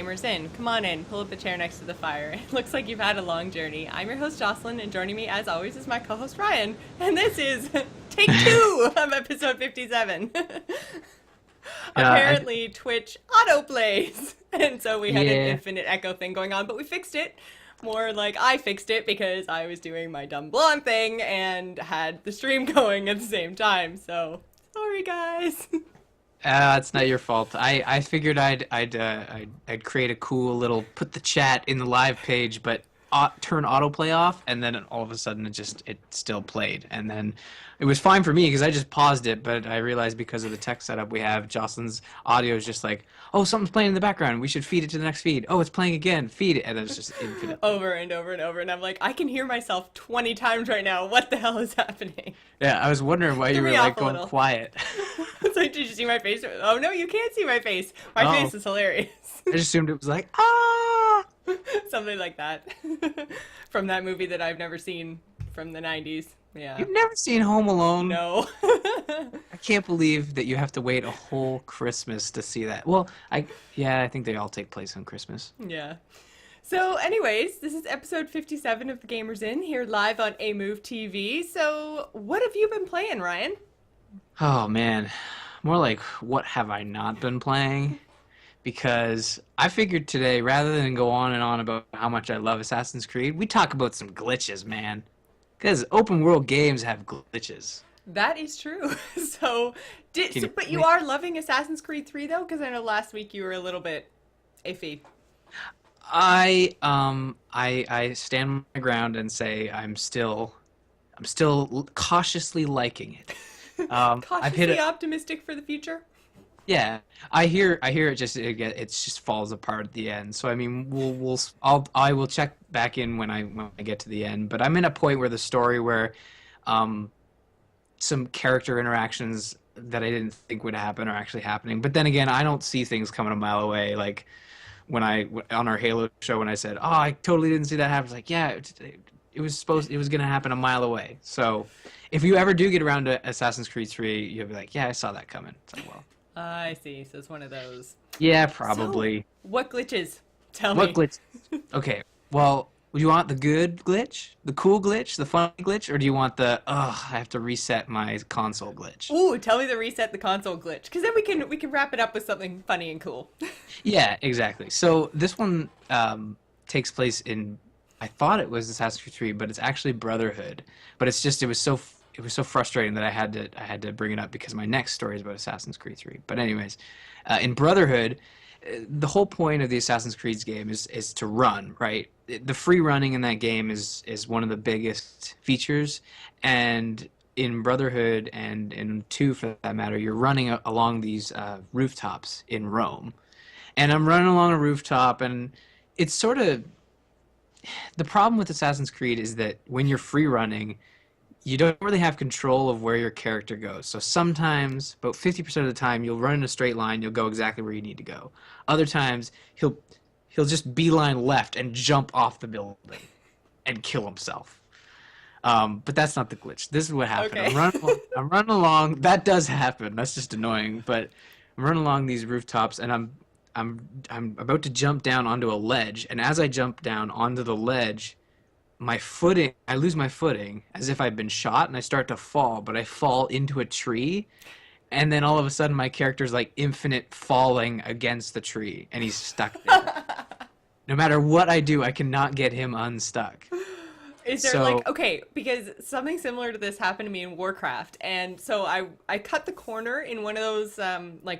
Gamers In. Come on in, pull up a chair next to the fire. It looks like you've had a long journey. I'm your host Jocelyn, and joining me as always is my co-host Ryan. And this is take 2 of episode 57. Apparently Twitch autoplays, and so we had an infinite echo thing going on, but we fixed it. More like I fixed it because I was doing my dumb blonde thing and had the stream going at the same time, so sorry guys. It's not your fault. I figured I'd create a cool little put the chat in the live page, but turn autoplay off, and then all of a sudden it still played, and then it was fine for me because I just paused it. But I realized because of the tech setup we have, Jocelyn's audio is just like, oh, something's playing in the background. We should feed it to the next feed. Oh, it's playing again. Feed it, and then it's just infinite. Over and over and over, and I'm like, I can hear myself 20 times right now. What the hell is happening? Yeah, I was wondering why you were like going quiet. It's like, did you see my face? Oh no, you can't see my face. My face is hilarious. I just assumed it was like, ah! Something like that. From that movie that I've never seen from the 90s. Yeah. You've never seen Home Alone? No. I can't believe that you have to wait a whole Christmas to see that. Well, I think they all take place on Christmas. Yeah. So anyways, this is episode 57 of The Gamers In, here live on A Move TV. So what have you been playing, Ryan? Oh, man. More like, what have I not been playing? Because I figured today, rather than go on and on about how much I love Assassin's Creed, we talk about some glitches, man. Because open world games have glitches. That is true. But you are loving Assassin's Creed 3 though, because I know last week you were a little bit iffy. I stand my ground and say I'm still cautiously liking it. Cautiously optimistic for the future. Yeah, I hear it just falls apart at the end. So I mean, I will check back in when I get to the end. But I'm in a point where the story where, some character interactions that I didn't think would happen are actually happening. But then again, I don't see things coming a mile away. Like when on our Halo show when I said, "Oh, I totally didn't see that happen." It's like, yeah, it was gonna happen a mile away. So if you ever do get around to Assassin's Creed 3, you'll be like, yeah, I saw that coming. It's like, well. I see. So it's one of those. Yeah, probably. So, what glitches? Tell me. What glitch? Okay. Well, do you want the good glitch, the cool glitch, the funny glitch, or do you want the I have to reset my console glitch? Ooh, tell me the reset the console glitch, because then we can wrap it up with something funny and cool. Yeah, exactly. So this one takes place in, I thought it was Assassin's Creed 3, but it's actually Brotherhood. But it's just it was so frustrating that I had to bring it up because my next story is about Assassin's Creed 3. But anyways, in Brotherhood, the whole point of the Assassin's Creed game is to run, right? The free running in that game is one of the biggest features, and in Brotherhood and in 2 for that matter, you're running along these rooftops in Rome. And I'm running along a rooftop, and it's sort of the problem with Assassin's Creed is that when you're free running, you don't really have control of where your character goes. So sometimes, about 50% of the time, you'll run in a straight line, you'll go exactly where you need to go. Other times, he'll just beeline left and jump off the building and kill himself. But that's not the glitch. This is what happened. Okay. I'm running along. That does happen. That's just annoying. But I'm running along these rooftops, and I'm about to jump down onto a ledge. And as I jump down onto the ledge, I lose my footing as if I've been shot, and I start to fall, but I fall into a tree, and then all of a sudden my character's like infinite falling against the tree, and he's stuck there. No matter what I do, I cannot get him unstuck. Is there okay, because something similar to this happened to me in Warcraft, and so I cut the corner in one of those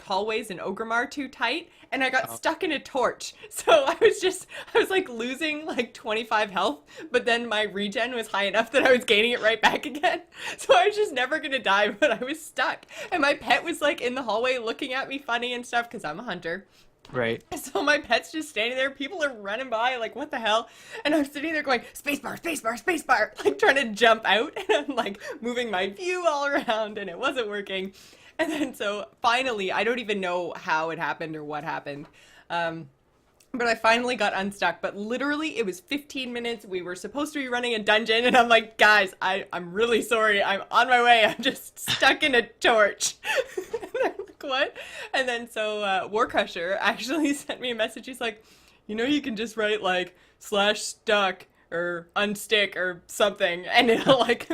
hallways in Orgrimmar too tight, and I got stuck in a torch. So I was like losing like 25 health, but then my regen was high enough that I was gaining it right back again. So I was just never gonna die, but I was stuck. And my pet was like in the hallway looking at me funny and stuff because I'm a hunter. Right. So my pet's just standing there. People are running by, like, what the hell? And I'm sitting there going, spacebar, spacebar, spacebar, like trying to jump out. And I'm like moving my view all around, and it wasn't working. And then so finally, I don't even know how it happened or what happened. But I finally got unstuck. But literally, it was 15 minutes. We were supposed to be running a dungeon. And I'm like, guys, I'm really sorry. I'm on my way. I'm just stuck in a torch. And they're like, what? And then so War Crusher actually sent me a message. He's like, you can just write like /stuck or unstick or something, and it'll like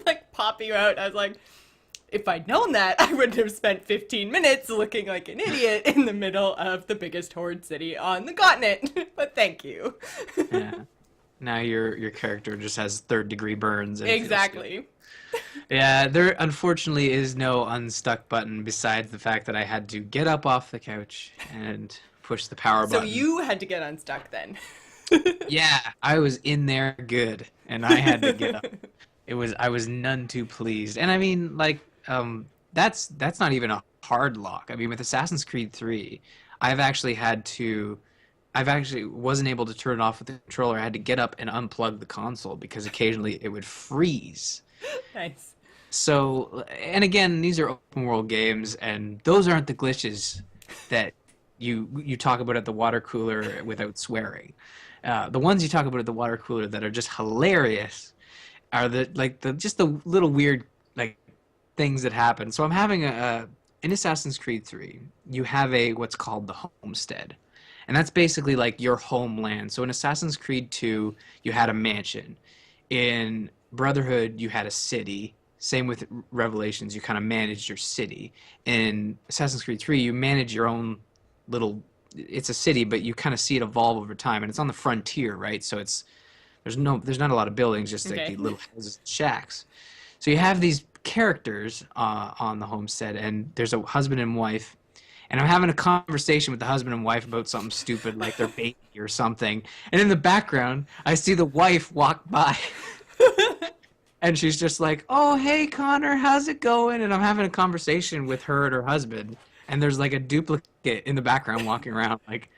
like pop you out. I was like, if I'd known that, I wouldn't have spent 15 minutes looking like an idiot in the middle of the biggest horde city on the continent. But thank you. Yeah. Now your character just has third-degree burns. And Exactly. Yeah, there unfortunately is no unstuck button besides the fact that I had to get up off the couch and push the power So button. you had to get unstuck then. Yeah, I was in there good, and I had to get up. I was none too pleased. And I mean, like, that's not even a hard lock. I mean, with Assassin's Creed 3, I've actually wasn't able to turn it off with the controller. I had to get up and unplug the console because occasionally it would freeze. Nice. So, and again, these are open world games, and those aren't the glitches that you talk about at the water cooler without swearing. The ones you talk about at the water cooler that are just hilarious are just the little weird like things that happen. So I'm having in Assassin's Creed 3, you have what's called the homestead. And that's basically like your homeland. So in Assassin's Creed 2, you had a mansion. In Brotherhood, you had a city. Same with Revelations, you kind of managed your city. In Assassin's Creed 3, you manage your own it's a city, but you kind of see it evolve over time, and it's on the frontier, right? So there's not a lot of buildings, just like the little houses and shacks. So you have these characters on the homestead, and there's a husband and wife, and I'm having a conversation with the husband and wife about something stupid like their baby or something, and in the background I see the wife walk by. And she's just like, "Oh, hey, Connor, how's it going?" And I'm having a conversation with her and her husband, and there's like a duplicate in the background walking around, like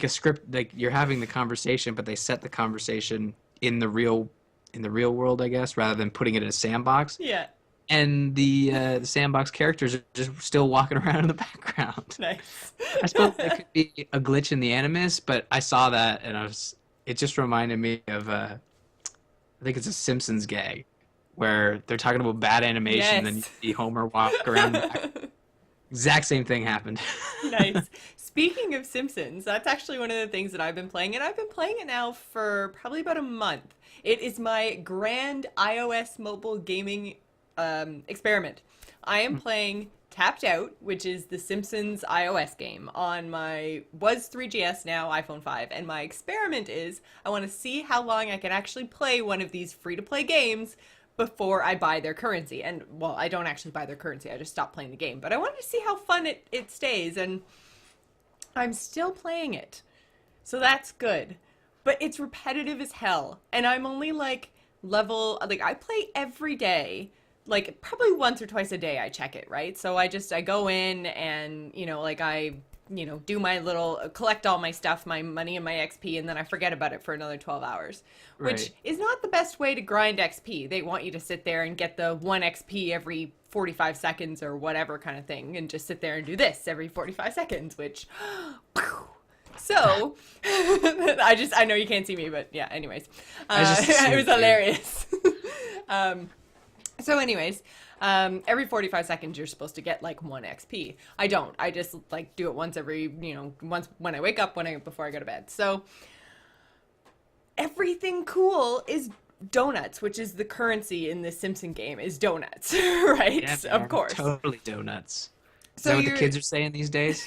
a script, like you're having the conversation, but they set the conversation in the real world, I guess, rather than putting it in a sandbox. Yeah. And the sandbox characters are just still walking around in the background. Nice. I suppose that could be a glitch in the Animus, but I saw that and it just reminded me of I think it's a Simpsons gag where they're talking about bad animation, Yes. and then you see Homer walk around the back. Exact same thing happened. Nice. Speaking of Simpsons, that's actually one of the things that I've been playing, and I've been playing it now for probably about a month. It is my grand iOS mobile gaming experiment. I am playing Tapped Out, which is the Simpsons iOS game on was 3GS, now iPhone 5, and my experiment is I want to see how long I can actually play one of these free-to-play games before I buy their currency. And, well, I don't actually buy their currency, I just stop playing the game. But I wanted to see how fun it stays, and I'm still playing it. So that's good. But it's repetitive as hell, and I'm only, like, I play every day. Like, probably once or twice a day I check it, right? So I go in and, do my collect all my stuff, my money and my XP, and then I forget about it for another 12 hours, which Right. is not the best way to grind XP. They want you to sit there and get the 1 XP every 45 seconds or whatever kind of thing, and just sit there and do this every 45 seconds, which, so, I know you can't see me, but yeah, anyways, it was hilarious. So anyways, every 45 seconds you're supposed to get like 1 XP. I don't. I just like do it once once when I wake up, before I go to bed. So everything cool is donuts, which is the currency in this Simpson game, is donuts, right? Yeah, Of man, course. totally donuts. Is So that what the kids are saying these days?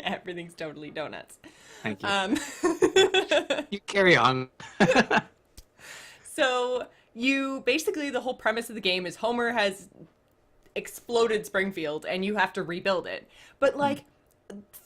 Everything's totally donuts. Thank you. You carry on. So basically the whole premise of the game is Homer has exploded Springfield and you have to rebuild it. But like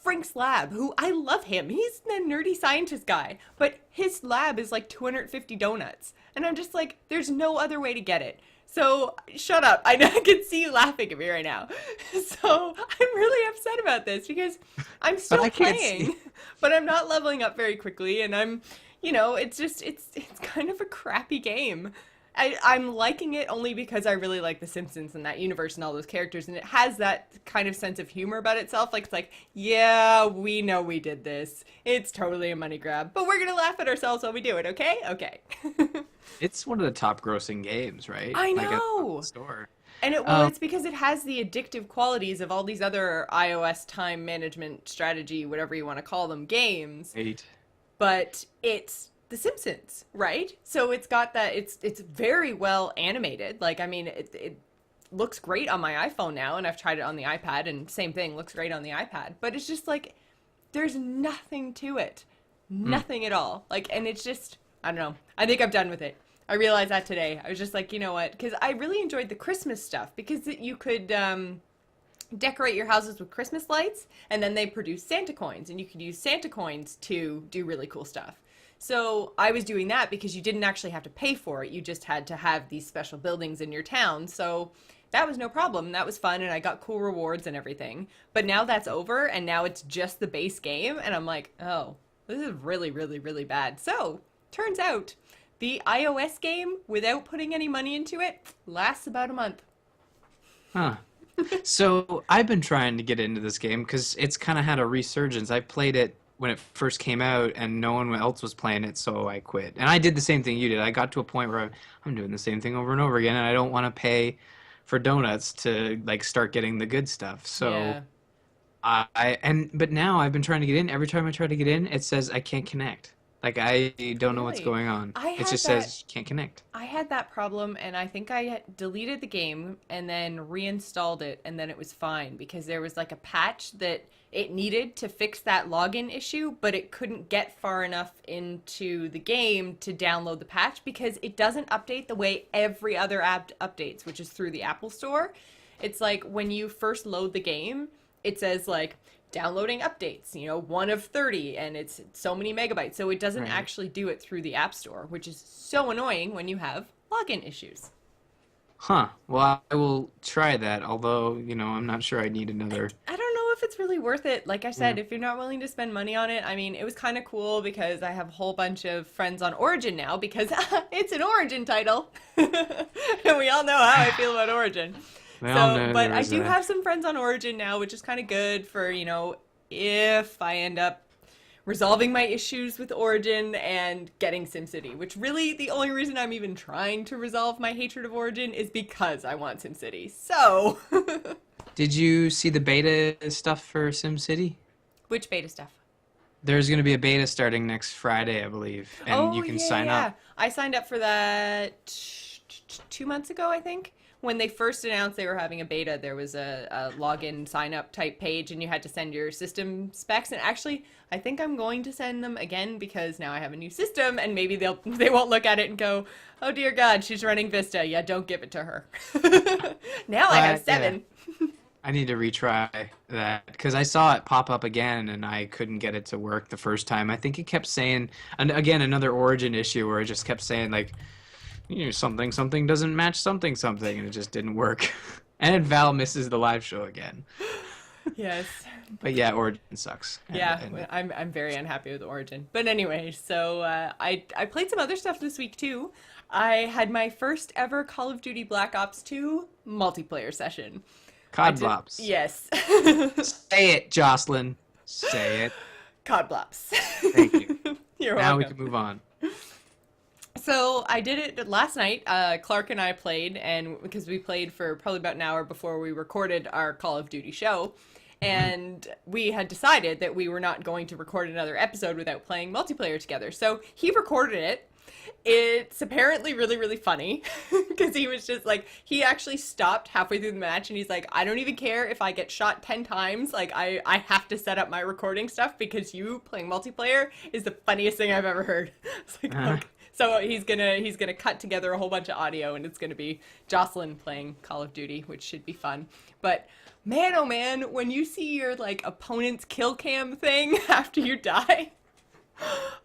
Frank's lab, who I love him, he's the nerdy scientist guy, but his lab is like 250 donuts. And I'm just like, there's no other way to get it. So shut up. I can see you laughing at me right now. So I'm really upset about this because I'm still playing, but I'm not leveling up very quickly. And I'm, it's kind of a crappy game. I'm liking it only because I really like The Simpsons and that universe and all those characters, and it has that kind of sense of humor about itself. Like, it's like, yeah, we know we did this. It's totally a money grab, but we're going to laugh at ourselves while we do it, okay? Okay. It's one of the top grossing games, right? I Like, at know. the store. And it's because it has the addictive qualities of all these other iOS time management strategy, whatever you want to call them, games. Eight. But it's The Simpsons, right? So it's got that. It's very well animated. Like, I mean, it looks great on my iPhone now, and I've tried it on the iPad, and same thing, looks great on the iPad. But it's just like there's nothing to it, nothing at all. Like, and it's just, I don't know. I think I'm done with it. I realized that today. I was just like, you know what? Because I really enjoyed the Christmas stuff because you could decorate your houses with Christmas lights, and then they produce Santa coins, and you could use Santa coins to do really cool stuff. So I was doing that because you didn't actually have to pay for it. You just had to have these special buildings in your town. So that was no problem. That was fun, and I got cool rewards and everything. But now that's over, and now it's just the base game, and I'm like, oh, this is really, really, really bad. So turns out the iOS game, without putting any money into it, lasts about a month. Huh. So I've been trying to get into this game because it's kind of had a resurgence. I played it when it first came out and no one else was playing it, so I quit. And I did the same thing you did. I got to a point where I'm doing the same thing over and over again, and I don't want to pay for donuts to like start getting the good stuff. So Yeah. but now I've been trying to get in. Every time I try to get in, it says I can't connect. Like I don't know what's Really? going on. I It had just that. says can't connect. I had that problem, and I think I had deleted the game and then reinstalled it, and then it was fine because there was like a patch that it needed to fix that login issue, but it couldn't get far enough into the game to download the patch because it doesn't update the way every other app updates, which is through the Apple Store. It's like when you first load the game, it says like downloading updates, 1 of 30, and it's so many megabytes. So it doesn't Right. actually do it through the App Store, which is so annoying when you have login issues. Huh. Well, I will try that, although, I'm not sure I need another. I don't know if it's really worth it. Like I said, Yeah. if you're not willing to spend money on it, I mean, it was kind of cool because I have a whole bunch of friends on Origin now because it's an Origin title. And we all know how I feel about Origin. We all know But I there's do a... have some friends on Origin now, which is kind of good for, if I end up resolving my issues with Origin and getting SimCity, which really the only reason I'm even trying to resolve my hatred of Origin is because I want SimCity. So, Did you see the beta stuff for SimCity? which beta stuff? There's going to be a beta starting next Friday, I believe, and you can sign up. I signed up for that 2 months ago, I think. When they first announced they were having a beta, there was a login sign up type page, and you had to send your system specs. And actually, I think I'm going to send them again because now I have a new system, and maybe they won't look at it and go, "Oh dear God, she's running Vista. Yeah, don't give it to her." Now I have 7. Yeah. I need to retry that because I saw it pop up again and I couldn't get it to work the first time. I think it kept saying, and again, another Origin issue where it just kept saying like, something doesn't match something, and it just didn't work. And Val misses the live show again. Yes. But yeah, Origin sucks. Yeah, I'm very unhappy with Origin. But anyway, so I played some other stuff this week too. I had my first ever Call of Duty Black Ops 2 multiplayer session. CoD BlOps. Yes. Say it, Jocelyn. Say it. CoD BlOps. Thank you. You're Now welcome. we can move on. So I did it last night. Clark and I played, and because we played for probably about an hour before we recorded our Call of Duty show, and we had decided that we were not going to record another episode without playing multiplayer together. So he recorded it. It's apparently really, really funny because he was just like, he actually stopped halfway through the match and he's like, I don't even care if I get shot 10 times. Like, I have to set up my recording stuff because you playing multiplayer is the funniest thing I've ever heard. It's like, okay. So he's gonna cut together a whole bunch of audio and it's gonna be Jocelyn playing Call of Duty, which should be fun. But man, oh man, when you see your like opponent's kill cam thing after you die.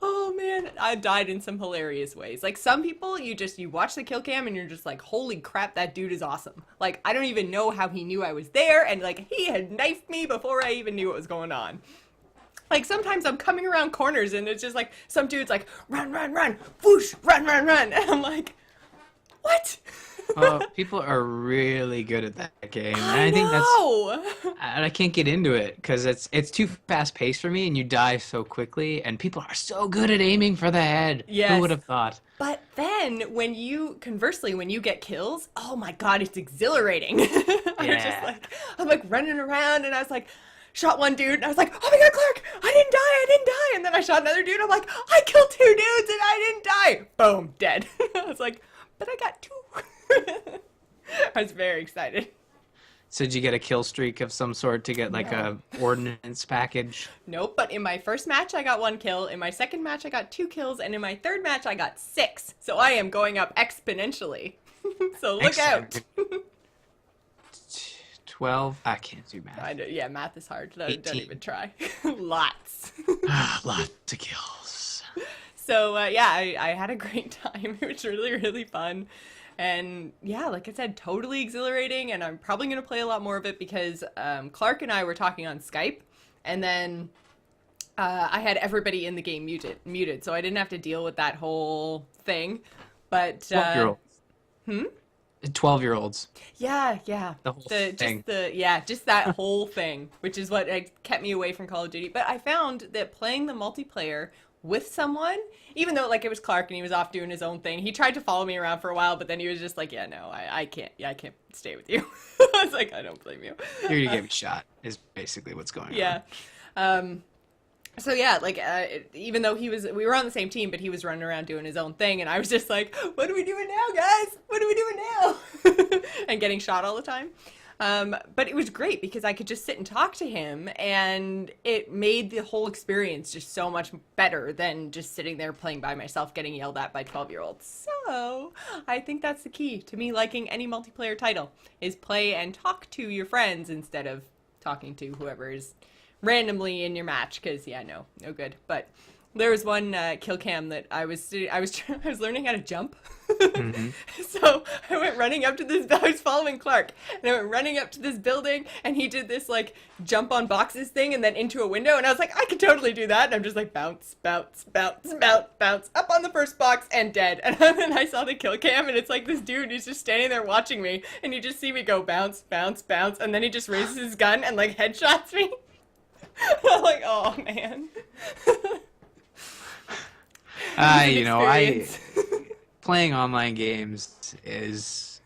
Oh man, I died in some hilarious ways. Like some people, you watch the kill cam and you're just like, holy crap, that dude is awesome. Like I don't even know how he knew I was there, and like he had knifed me before I even knew what was going on. Like sometimes I'm coming around corners and it's just like some dude's like, run, run, run, whoosh, run, run, run, and I'm like, what? People are really good at that game. And I think know. I can't get into it because it's too fast paced for me, and you die so quickly. And people are so good at aiming for the head. Yes. Who would have thought? But then conversely, when you get kills, oh my God, it's exhilarating. Yeah. I'm like running around and I was like, shot one dude and I was like, oh my God, Clark, I didn't die. And then I shot another dude. I'm like, I killed 2 dudes and I didn't die. Boom, dead. I was like, but I got 2. I was very excited. So did you get a kill streak of some sort to get like No. a ordnance package? Nope, but in my first match I got 1 kill, in my second match I got 2 kills, and in my third match I got 6. So I am going up exponentially. So look out. 12. I can't do math. I know, yeah, math is hard. Don't 18. even try. Lots. Lots of kills. So yeah, I had a great time. It was really, really fun. And yeah, like I said, totally exhilarating. And I'm probably going to play a lot more of it because Clark and I were talking on Skype. And then I had everybody in the game muted. So I didn't have to deal with that whole thing. But 12-year-olds. 12-year-olds. yeah, The whole thing. just that whole thing, which is what kept me away from Call of Duty. But I found that playing the multiplayer with someone, even though like it was Clark and he was off doing his own thing, he tried to follow me around for a while, but then he was just like, yeah, no, I can't stay with you. I was like, I don't blame you. You're gonna get me shot is basically what's going on. Yeah. So yeah, like even though we were on the same team, but he was running around doing his own thing, and I was just like, "What are we doing now, guys? What are we doing now?" And getting shot all the time. But it was great because I could just sit and talk to him, and it made the whole experience just so much better than just sitting there playing by myself, getting yelled at by 12-year-olds. So I think that's the key to me liking any multiplayer title is play and talk to your friends instead of talking to whoever is randomly in your match, because yeah, no good. But there was one kill cam that I was learning how to jump. Mm-hmm. So I went running up to this, I was following Clark, and I went running up to this building, and he did this like jump on boxes thing and then into a window, and I was like, I could totally do that. And I'm just like bounce, bounce, bounce, bounce, bounce, up on the first box and dead. And then I saw the kill cam, and it's like this dude who's just standing there watching me, and you just see me go bounce, bounce, bounce, and then he just raises his gun and like headshots me. I'm like, oh man. Playing online games is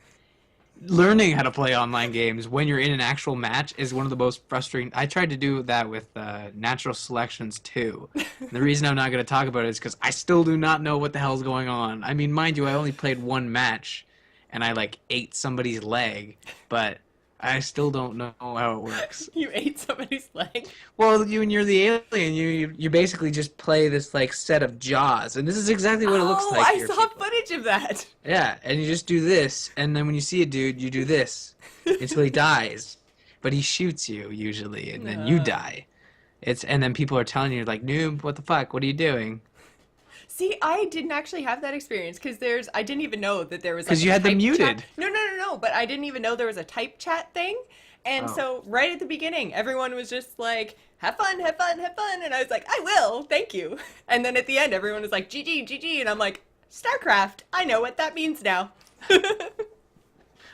learning how to play online games when you're in an actual match is one of the most frustrating. I tried to do that with Natural Selections too. And the reason I'm not going to talk about it is because I still do not know what the hell's going on. I mean, mind you, I only played 1 match and I like ate somebody's leg, but I still don't know how it works. You ate somebody's leg? Well, when you're the alien, you basically just play this like set of jaws, and this is exactly what it looks like. I saw footage of that. Yeah, and you just do this, and then when you see a dude, you do this until he dies, but he shoots you usually, and then you die. And then people are telling you like, noob, what the fuck? What are you doing? See, I didn't actually have that experience because I didn't even know that there was like because you had them muted. Chat. No, but I didn't even know there was a type chat thing. And so right at the beginning, everyone was just like, have fun, have fun, have fun. And I was like, I will, thank you. And then at the end, everyone was like, GG, GG. And I'm like, StarCraft, I know what that means now. I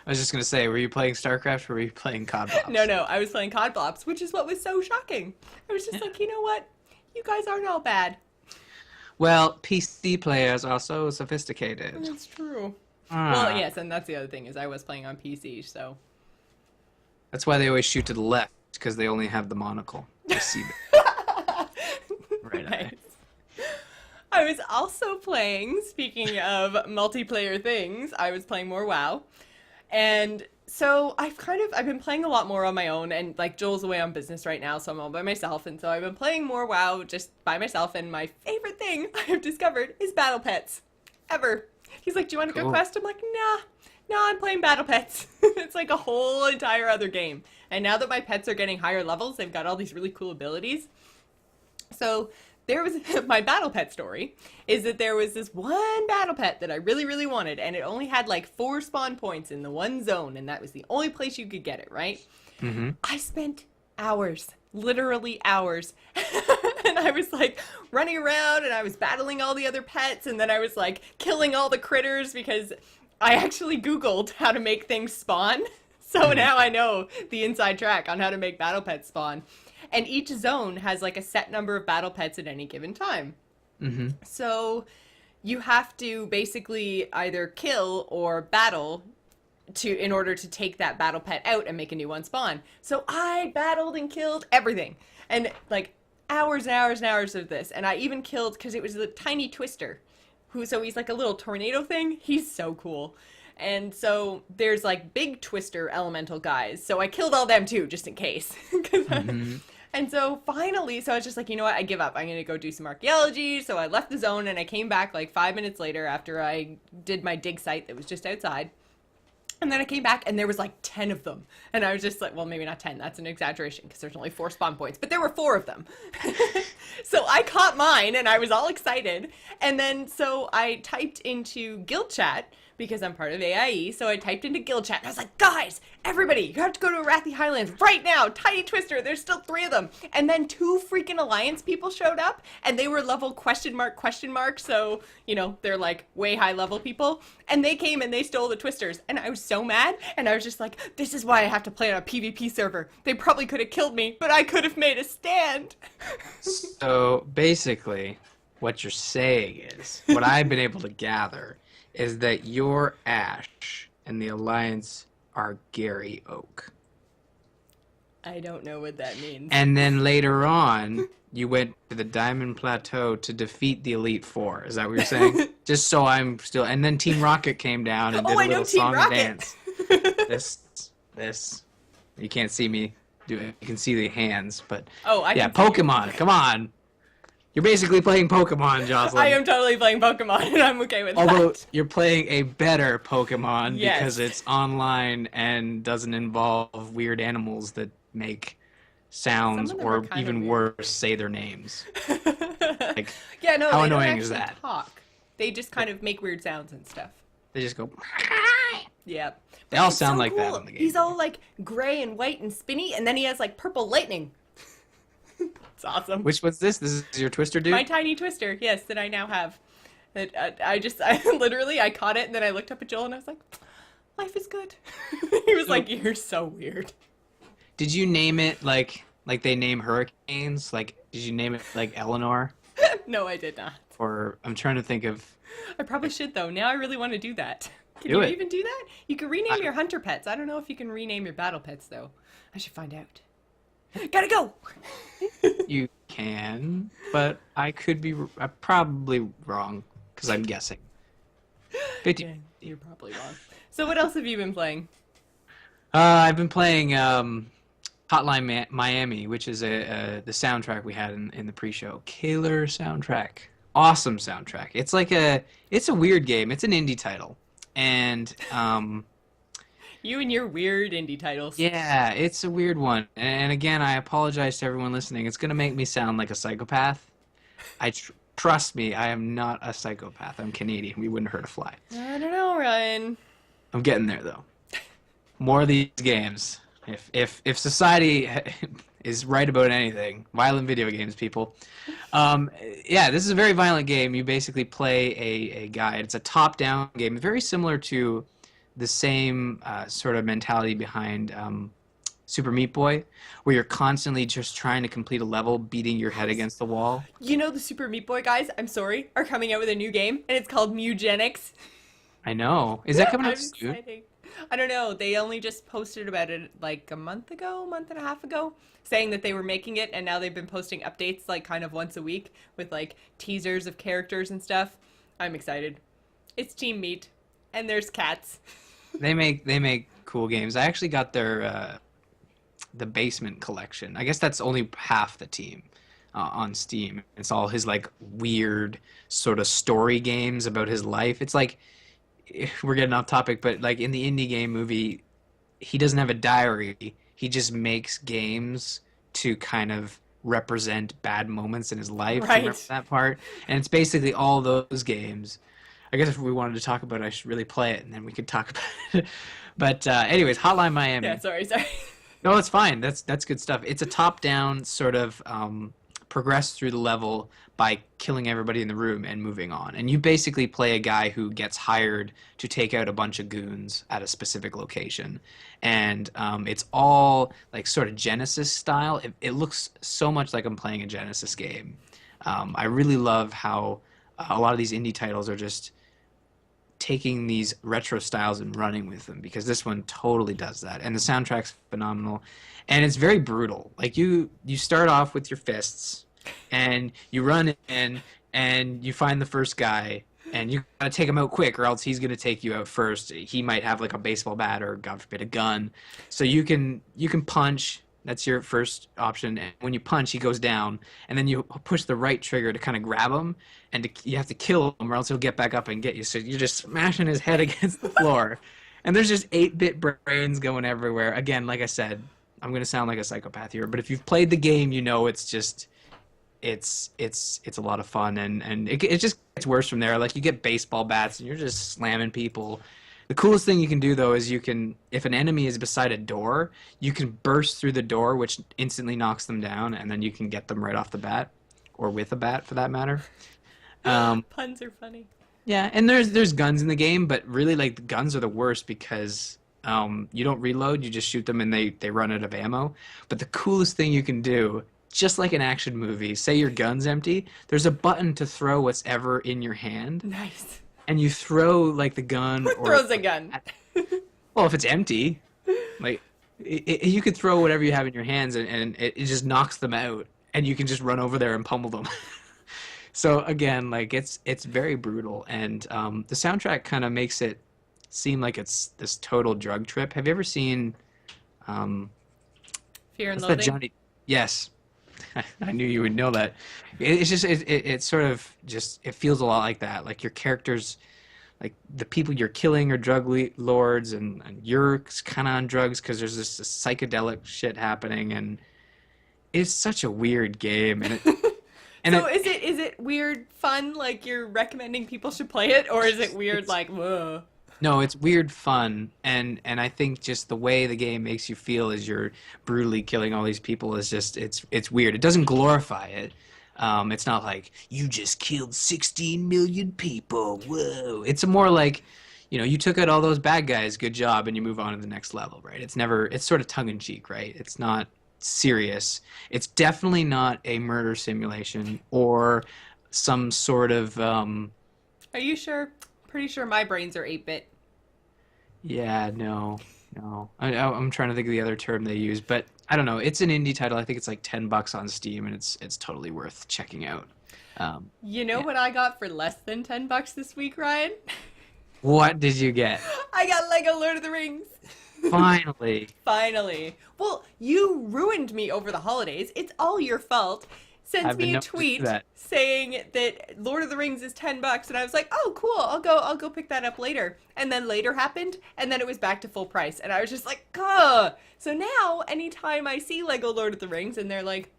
was just going to say, were you playing StarCraft or were you playing CoD BlOps? No, I was playing CoD BlOps, which is what was so shocking. I was just like, you know what? You guys aren't all bad. Well, PC players are so sophisticated. That's true. Well, yes, and that's the other thing is I was playing on PC, so. That's why they always shoot to the left, because they only have the monocle. You see that. Right. Nice. I was also playing, speaking of multiplayer things, I was playing more WoW. And so I've been playing a lot more on my own, and like Joel's away on business right now, so I'm all by myself, and so I've been playing more WoW just by myself, and my favorite thing I have discovered is battle pets. Ever. He's like, do you want to go quest? I'm like, nah, I'm playing battle pets. It's like a whole entire other game. And now that my pets are getting higher levels, they've got all these really cool abilities. So there was my battle pet story is that there was this one battle pet that I really, really wanted, and it only had like 4 spawn points in the one zone, and that was the only place you could get it, right? Mm-hmm. I spent hours, literally hours, and I was like running around, and I was battling all the other pets, and then I was like killing all the critters because I actually Googled how to make things spawn. So now I know the inside track on how to make battle pets spawn. And each zone has like a set number of battle pets at any given time. Mm-hmm. So you have to basically either kill or battle to in order to take that battle pet out and make a new one spawn. So I battled and killed everything. And like hours and hours and hours of this. And I even killed because it was a tiny twister. So he's like a little tornado thing. He's so cool. And so there's like big twister elemental guys. So I killed all them too, just in case. And so finally, so I was just like, you know what? I give up. I'm going to go do some archaeology. So I left the zone and I came back like 5 minutes later after I did my dig site that was just outside. And then I came back and there was like 10 of them. And I was just like, well, maybe not 10. That's an exaggeration because there's only 4 spawn points. But there were 4 of them. So I caught mine and I was all excited. And then so I typed into guild chat because I'm part of AIE. So I typed into guild chat and I was like, guys, everybody, you have to go to Arathi Highlands right now. Tiny Twister. There's still 3 of them. And then 2 freaking Alliance people showed up and they were level question mark. So, you know, they're like way high level people. And they came and they stole the Twisters. And I was so mad. And I was just like, this is why I have to play on a PvP server. They probably could have killed me, but I could have made a stand. So basically, what you're saying is, what I've been able to gather is that your Ash and the Alliance are Gary Oak. I don't know what that means. And then later on, you went to the Diamond Plateau to defeat the Elite Four. Is that what you're saying? Just so I'm still... And then Team Rocket came down and did a little song and dance. This. You can't see me do it. You can see the hands, but... Oh, I yeah, can see Pokemon. Come on. You're basically playing Pokemon, Jocelyn. I am totally playing Pokemon, and I'm okay with Although that. you're playing a better Pokemon Yes. because it's online and doesn't involve weird animals that make sounds Some of them are or kinda even weird. worse, say their names. Like, Yeah, no, how they don't annoying is actually that? talk. They just kind of make weird sounds and stuff. they just go. Yeah. They all It's sound so like that cool. in the game. He's all like gray and white and spinny, and then he has like purple lightning. It's awesome. Which was this? This is your Twister dude? My tiny twister, yes, that I now have. That I literally, I caught it, and then I looked up at Joel, and I was like, life is good. He was like, you're so weird. Did you name it like they name hurricanes? Like, did you name it like Eleanor? No, I did not. Or I'm trying to think of. I probably should, though. Now I really want to do that. Can Do you it. even do that? You can rename your hunter pets. I don't know if you can rename your battle pets, though. I should find out. Gotta go! You can, but I'm probably wrong because I'm guessing. 50. Yeah, you're probably wrong. So what else have you been playing? I've been playing Hotline Miami, which is the soundtrack we had in the pre-show. Killer soundtrack, awesome soundtrack. It's a weird game. It's an indie title, and You and your weird indie titles. yeah, it's a weird one. And again, I apologize to everyone listening. It's gonna make me sound like a psychopath. Trust me, I am not a psychopath. I'm Canadian. We wouldn't hurt a fly. I don't know, Ryan. I'm getting there though. More of these games. If society is right about anything, violent video games, people. Yeah, this is a very violent game. You basically play a guy. It's a top-down game, very similar to the same sort of mentality behind Super Meat Boy, where you're constantly just trying to complete a level, beating your head against the wall. You know the Super Meat Boy guys, I'm sorry, are coming out with a new game, and it's called Mugenics. I know. Is that coming I'm out soon? excited. I don't know. They only just posted about it like a month and a half ago, saying that they were making it, and now they've been posting updates like kind of once a week with like teasers of characters and stuff. I'm excited. It's Team Meat, and there's cats. They make cool games. I actually got their the Basement collection. I guess that's only half the team on Steam. It's all his like weird sort of story games about his life. It's like we're getting off topic, but like in the indie game movie, he doesn't have a diary. He just makes games to kind of represent bad moments in his life. Right. Remember that part? And it's basically all those games. I guess if we wanted to talk about it, I should really play it, and then we could talk about it. But anyways, Hotline Miami. Yeah, sorry. No, it's fine. That's good stuff. It's a top-down sort of progress through the level by killing everybody in the room and moving on. And you basically play a guy who gets hired to take out a bunch of goons at a specific location. And it's all like sort of Genesis style. It looks so much like I'm playing a Genesis game. I really love how a lot of these indie titles are just taking these retro styles and running with them, because this one totally does that, and the soundtrack's phenomenal, and it's very brutal. Like you start off with your fists, and you run in, and you find the first guy, and you gotta take him out quick, or else he's gonna take you out first. He might have like a baseball bat or, God forbid, a gun. So you can punch. That's your first option. And when you punch, he goes down, and then you push the right trigger to kind of grab him, and you have to kill him, or else he'll get back up and get you. So you're just smashing his head against the floor, and there's just 8-bit brains going everywhere. Again, like I said, I'm gonna sound like a psychopath here, but if you've played the game, you know it's just it's a lot of fun, and it just gets worse from there. Like you get baseball bats, and you're just slamming people. The coolest thing you can do, though, is you can, if an enemy is beside a door, you can burst through the door, which instantly knocks them down, and then you can get them right off the bat, or with a bat, for that matter. Puns are funny. Yeah, and there's guns in the game, but really, like, the guns are the worst because you don't reload, you just shoot them, and they run out of ammo. But the coolest thing you can do, just like an action movie, say your gun's empty, there's a button to throw what's ever in your hand. Nice. And you throw, like, the gun. Who throws a gun? Well, if it's empty, like, you could throw whatever you have in your hands, and it just knocks them out, and you can just run over there and pummel them. So, again, like, it's very brutal, and the soundtrack kind of makes it seem like it's this total drug trip. Have you ever seen... Fear and what's Loathing? that Johnny... Yes. I knew you would know that. It's just it sort of just, it feels a lot like that. Like your characters, like the people you're killing are drug lords, and you're kind of on drugs because there's this psychedelic shit happening, and it's such a weird game. And so is it weird fun? Like you're recommending people should play it, or is it weird like whoa? No, it's weird fun, and I think just the way the game makes you feel as you're brutally killing all these people is just, it's weird. It doesn't glorify it. It's not like, you just killed 16 million people, whoa. It's more like, you took out all those bad guys, good job, and you move on to the next level, right? It's sort of tongue-in-cheek, right? It's not serious. It's definitely not a murder simulation or some sort of... Are you sure? Pretty sure my brains are 8-bit. Yeah, no. I'm trying to think of the other term they use, but I don't know. It's an indie title. I think it's like $10 on Steam, and it's totally worth checking out. What I got for less than $10 this week, Ryan? What did you get? I got Lego Lord of the Rings. Finally. Finally. Well, you ruined me over the holidays. It's all your fault. Sends me a tweet saying that Lord of the Rings is $10, and I was like, "Oh, cool! I'll go pick that up later." And then later happened, and then it was back to full price, and I was just like, "Ugh!" So now, anytime I see Lego Lord of the Rings, and they're like,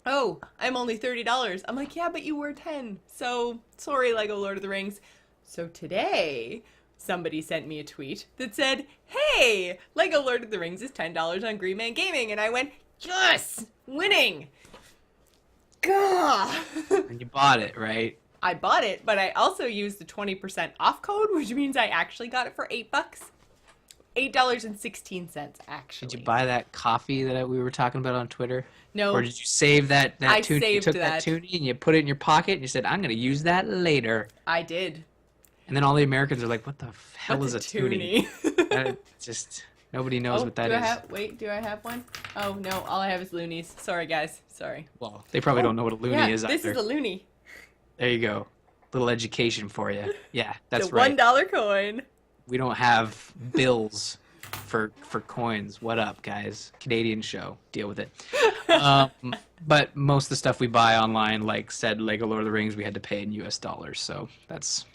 "Oh, I'm only $30," I'm like, "Yeah, but you were 10, so sorry, Lego Lord of the Rings." So today, somebody sent me a tweet that said, "Hey, Lego Lord of the Rings is $10 on Green Man Gaming," and I went, "Yes, winning." Gah! And you bought it, right? I bought it, but I also used the 20% off code, which means I actually got it for $8. $8.16, actually. Did you buy that coffee that we were talking about on Twitter? No. Or did you save that I toonie? You saved took that toonie and you put it in your pocket and you said, "I'm going to use that later." I did. And then all the Americans are like, "What the hell What's is a toonie?" Just nobody knows what that is. Do I have one? Oh, no, all I have is loonies. Sorry, guys. Sorry. Well, they probably don't know what a loony is either. This is a loony. There you go. Little education for you. Yeah, that's the right. $1 coin. We don't have bills for coins. What up, guys? Canadian show. Deal with it. But most of the stuff we buy online, like said Lego Lord of the Rings, we had to pay in US dollars. So that's...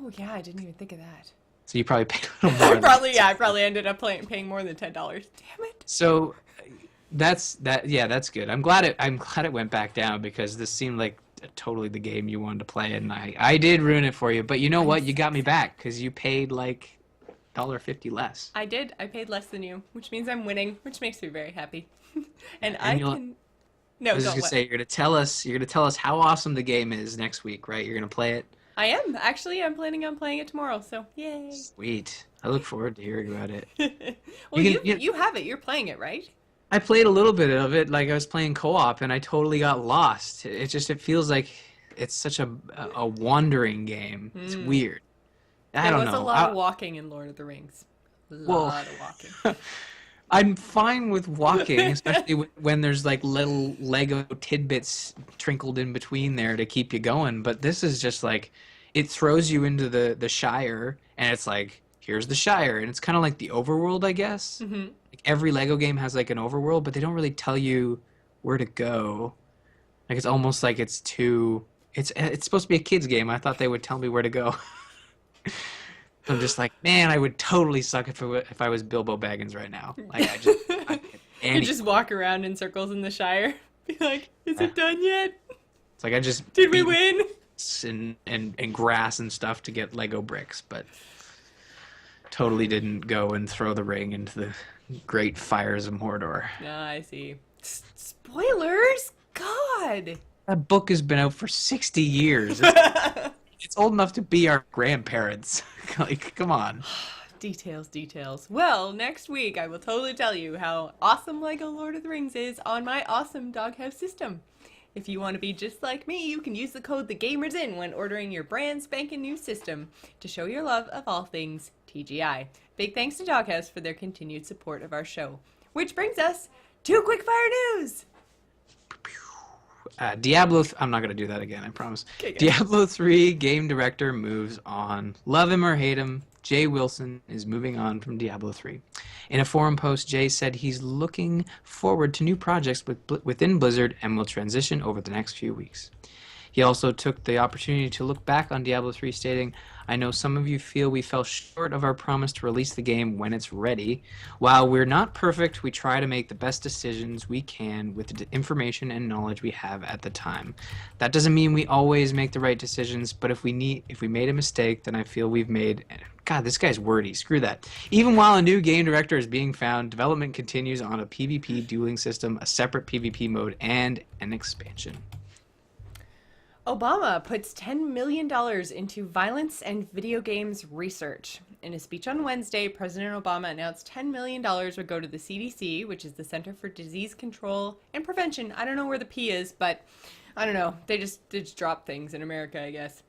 Oh, yeah, I didn't even think of that. So you probably paid a little more. I probably ended up paying more than $10. Damn it. So that's good. I'm glad it went back down, because this seemed like totally the game you wanted to play, and I did ruin it for you. But you know what? You got me back, because you paid like $1.50 less. I did. I paid less than you, which means I'm winning, which makes me very happy. and I was just gonna say, you're gonna tell us how awesome the game is next week, right? You're gonna play it. I am. Actually, I'm planning on playing it tomorrow, so yay. Sweet. I look forward to hearing about it. Well, you have it. You're playing it, right? I played a little bit of it. Like, I was playing co-op, and I totally got lost. It feels like it's such a wandering game. It's weird. I There don't was a know. lot of walking in Lord of the Rings. A Well, lot of walking. I'm fine with walking, especially when there's like little Lego tidbits trickled in between there to keep you going. But this is just like it throws you into the Shire, and it's like here's the Shire, and it's kind of like the overworld, I guess. Hmm. Like every Lego game has like an overworld, but they don't really tell you where to go. Like it's almost like it's too. It's supposed to be a kids game. I thought they would tell me where to go. I'm just like, man, I would totally suck if I was Bilbo Baggins right now. Like You just walk around in circles in the Shire. Be like, is it done yet? it's like I just Did we beat win? and grass and stuff to get Lego bricks, but totally didn't go and throw the ring into the great fires of Mordor. Ah, I see. Spoilers? God. That book has been out for 60 years. It's old enough to be our grandparents. Like, come on. Details. Well, next week I will totally tell you how awesome Lego Lord of the Rings is on my awesome DogHouse system. If you want to be just like me, you can use the code TheGamersIn when ordering your brand spanking new system to show your love of all things TGI. Big thanks to DogHouse for their continued support of our show. Which brings us to quickfire news. I'm not going to do that again, I promise. Okay, good. Diablo 3 game director moves on. Love him or hate him, Jay Wilson is moving on from Diablo 3. In a forum post, Jay said he's looking forward to new projects within Blizzard and will transition over the next few weeks. He also took the opportunity to look back on Diablo 3, stating, I know some of you feel we fell short of our promise to release the game when it's ready. While we're not perfect, we try to make the best decisions we can with the information and knowledge we have at the time. That doesn't mean we always make the right decisions, but if we made a mistake, then I feel we've made... God, this guy's wordy. Screw that. Even while a new game director is being found, development continues on a PvP dueling system, a separate PvP mode, and an expansion. Obama puts $10 million into violence and video games research. In a speech on Wednesday, President Obama announced $10 million would go to the CDC, which is the Center for Disease Control and Prevention. I don't know where the P is, but I don't know. They just drop things in America, I guess.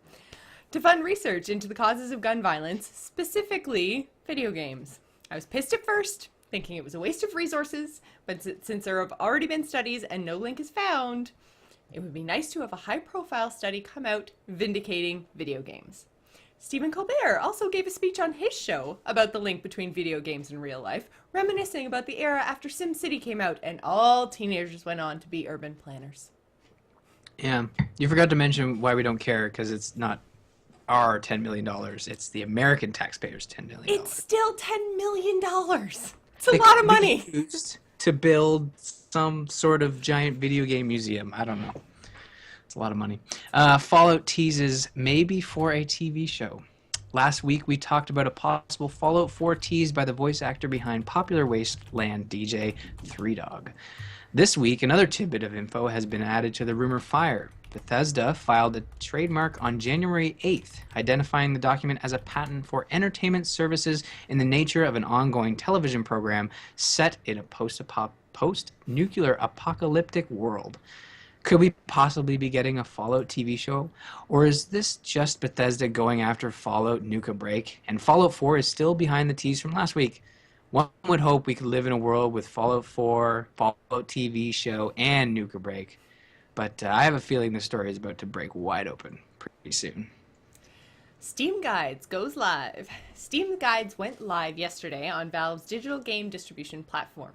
To fund research into the causes of gun violence, specifically video games. I was pissed at first, thinking it was a waste of resources, but since there have already been studies and no link is found, it would be nice to have a high-profile study come out vindicating video games. Stephen Colbert also gave a speech on his show about the link between video games and real life, reminiscing about the era after SimCity came out and all teenagers went on to be urban planners. Yeah, you forgot to mention why we don't care, because it's not our $10 million. It's the American taxpayers' $10 million. It's still $10 million. It's a lot of money. Used to build some sort of giant video game museum. I don't know. It's a lot of money. Fallout teases maybe for a TV show. Last week we talked about a possible Fallout 4 tease by the voice actor behind popular Wasteland DJ 3Dog. This week another tidbit of info has been added to the rumor fire. Bethesda filed a trademark on January 8th, identifying the document as a patent for entertainment services in the nature of an ongoing television program set in a post-nuclear apocalyptic world. Could we possibly be getting a Fallout TV show? Or is this just Bethesda going after Fallout Nuka Break? And Fallout 4 is still behind the tease from last week. One would hope we could live in a world with Fallout 4, Fallout TV show, and Nuka Break. But I have a feeling the story is about to break wide open pretty soon. Steam Guides goes live. Steam Guides went live yesterday on Valve's digital game distribution platform.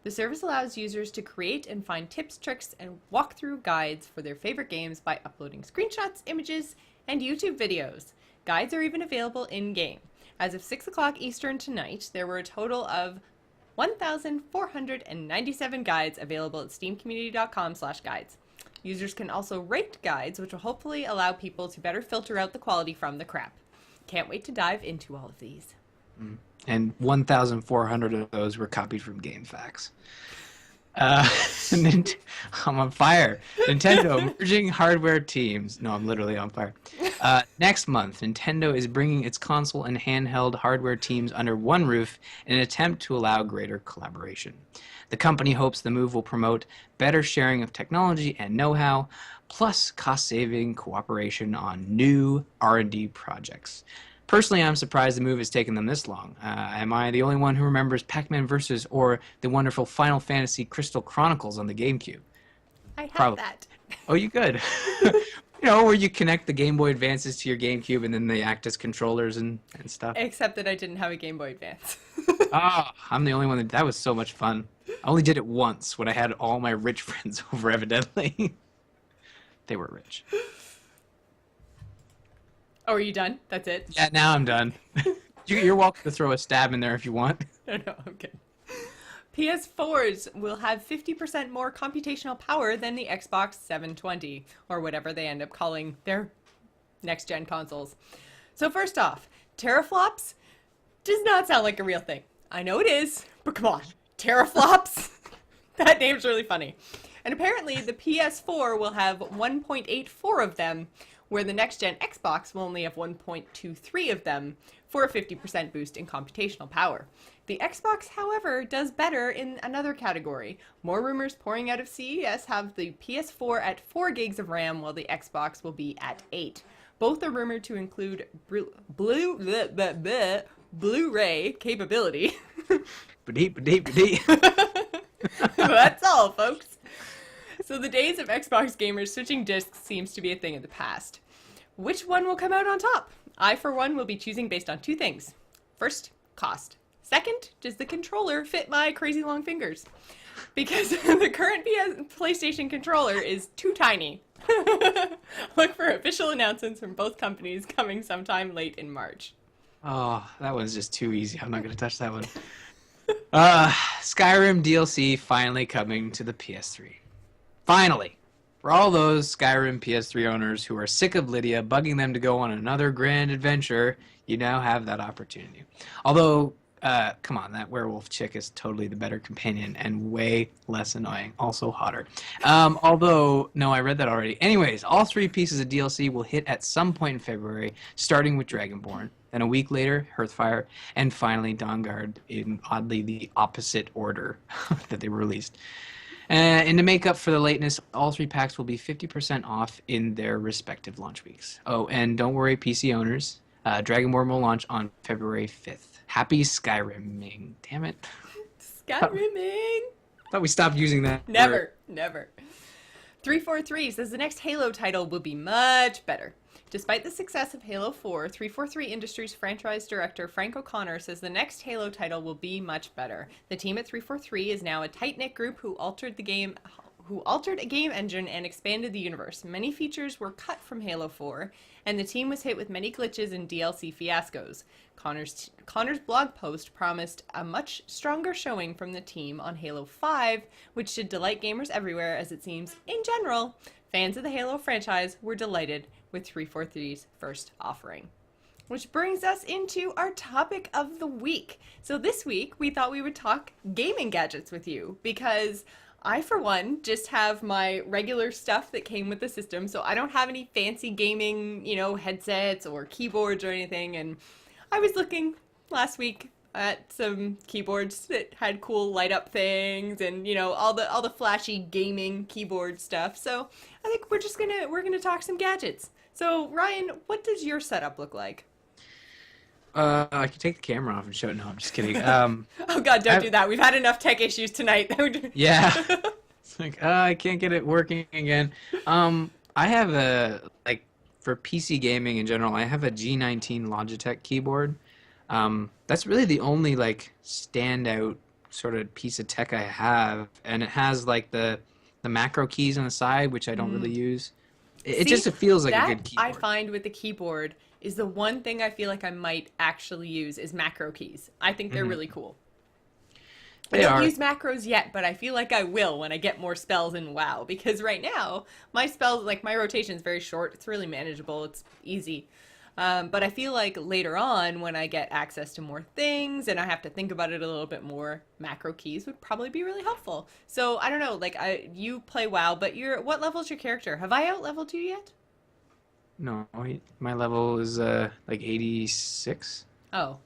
The service allows users to create and find tips, tricks, and walkthrough guides for their favorite games by uploading screenshots, images, and YouTube videos. Guides are even available in-game. As of 6 o'clock Eastern tonight, there were a total of 1,497 guides available at steamcommunity.com/guides. Users can also rate guides, which will hopefully allow people to better filter out the quality from the crap. Can't wait to dive into all of these. And 1,400 of those were copied from GameFAQs. I'm on fire. Nintendo merging hardware teams. No, I'm literally on fire. Next month, Nintendo is bringing its console and handheld hardware teams under one roof in an attempt to allow greater collaboration. The company hopes the move will promote better sharing of technology and know-how, plus cost-saving cooperation on new R&D projects. Personally, I'm surprised the move has taken them this long. Am I the only one who remembers Pac-Man Versus or the wonderful Final Fantasy Crystal Chronicles on the GameCube? I have Probably. that. Oh, you good. Where you connect the Game Boy Advances to your GameCube and then they act as controllers and stuff. Except that I didn't have a Game Boy Advance. I'm the only one that was so much fun. I only did it once when I had all my rich friends over, evidently. They were rich. Oh, are you done? That's it? Yeah, now I'm done. You're welcome to throw a stab in there if you want. No, I'm good. PS4s will have 50% more computational power than the Xbox 720, or whatever they end up calling their next-gen consoles. So first off, teraflops does not sound like a real thing. I know it is, but come on, teraflops? That name's really funny. And apparently the PS4 will have 1.84 of them, where the next-gen Xbox will only have 1.23 of them for a 50% boost in computational power. The Xbox, however, does better in another category. More rumors pouring out of CES have the PS4 at 4 gigs of RAM, while the Xbox will be at 8. Both are rumored to include Blu-ray capability. That's all, folks. So the days of Xbox gamers switching discs seems to be a thing of the past. Which one will come out on top? I, for one, will be choosing based on two things. First, cost. Second, does the controller fit my crazy long fingers? Because the current PlayStation controller is too tiny. Look for official announcements from both companies coming sometime late in March. Oh, that one's just too easy. I'm not going to touch that one. Skyrim DLC finally coming to the PS3. Finally! For all those Skyrim PS3 owners who are sick of Lydia bugging them to go on another grand adventure, you now have that opportunity. Although, come on, that werewolf chick is totally the better companion and way less annoying. Also hotter. No, I read that already. Anyways, all 3 pieces of DLC will hit at some point in February, starting with Dragonborn. Then a week later, Hearthfire, and finally Dawnguard in oddly the opposite order that they were released. And to make up for the lateness, all 3 packs will be 50% off in their respective launch weeks. Oh, and don't worry, PC owners. Dragonborn will launch on February 5th. Happy Skyrimming. Damn it. Skyrimming! Thought we stopped using that. Never. 343 says the next Halo title will be much better. Despite the success of Halo 4, 343 Industries franchise director Frank O'Connor says the next Halo title will be much better. The team at 343 is now a tight-knit group who altered a game engine and expanded the universe. Many features were cut from Halo 4, and the team was hit with many glitches and DLC fiascos. Connor's blog post promised a much stronger showing from the team on Halo 5, which should delight gamers everywhere, as it seems, in general, fans of the Halo franchise were delighted with 343's first offering. Which brings us into our topic of the week. So this week, we thought we would talk gaming gadgets with you, because I, for one, just have my regular stuff that came with the system, so I don't have any fancy gaming, headsets or keyboards or anything, and I was looking last week at some keyboards that had cool light up things and all the flashy gaming keyboard stuff. So I think we're gonna talk some gadgets. So Ryan, what does your setup look like? I can take the camera off and show it. No, I'm just kidding. Oh God, don't do that. We've had enough tech issues tonight. Yeah. It's like, I can't get it working again. I have for PC gaming in general, I have a G19 Logitech keyboard. That's really the only standout sort of piece of tech I have, and it has the macro keys on the side, which I don't really use. It just feels like a good keyboard. I find with the keyboard is the one thing I feel like I might actually use is macro keys. I think they're really cool. I don't use macros yet, but I feel like I will when I get more spells in WoW, because right now my spells, my rotation is very short. It's really manageable. It's easy. But I feel like later on, when I get access to more things and I have to think about it a little bit more, macro keys would probably be really helpful. So I don't know, you play WoW, but what level's your character? Have I out-leveled you yet? No, my level is like 86. Oh.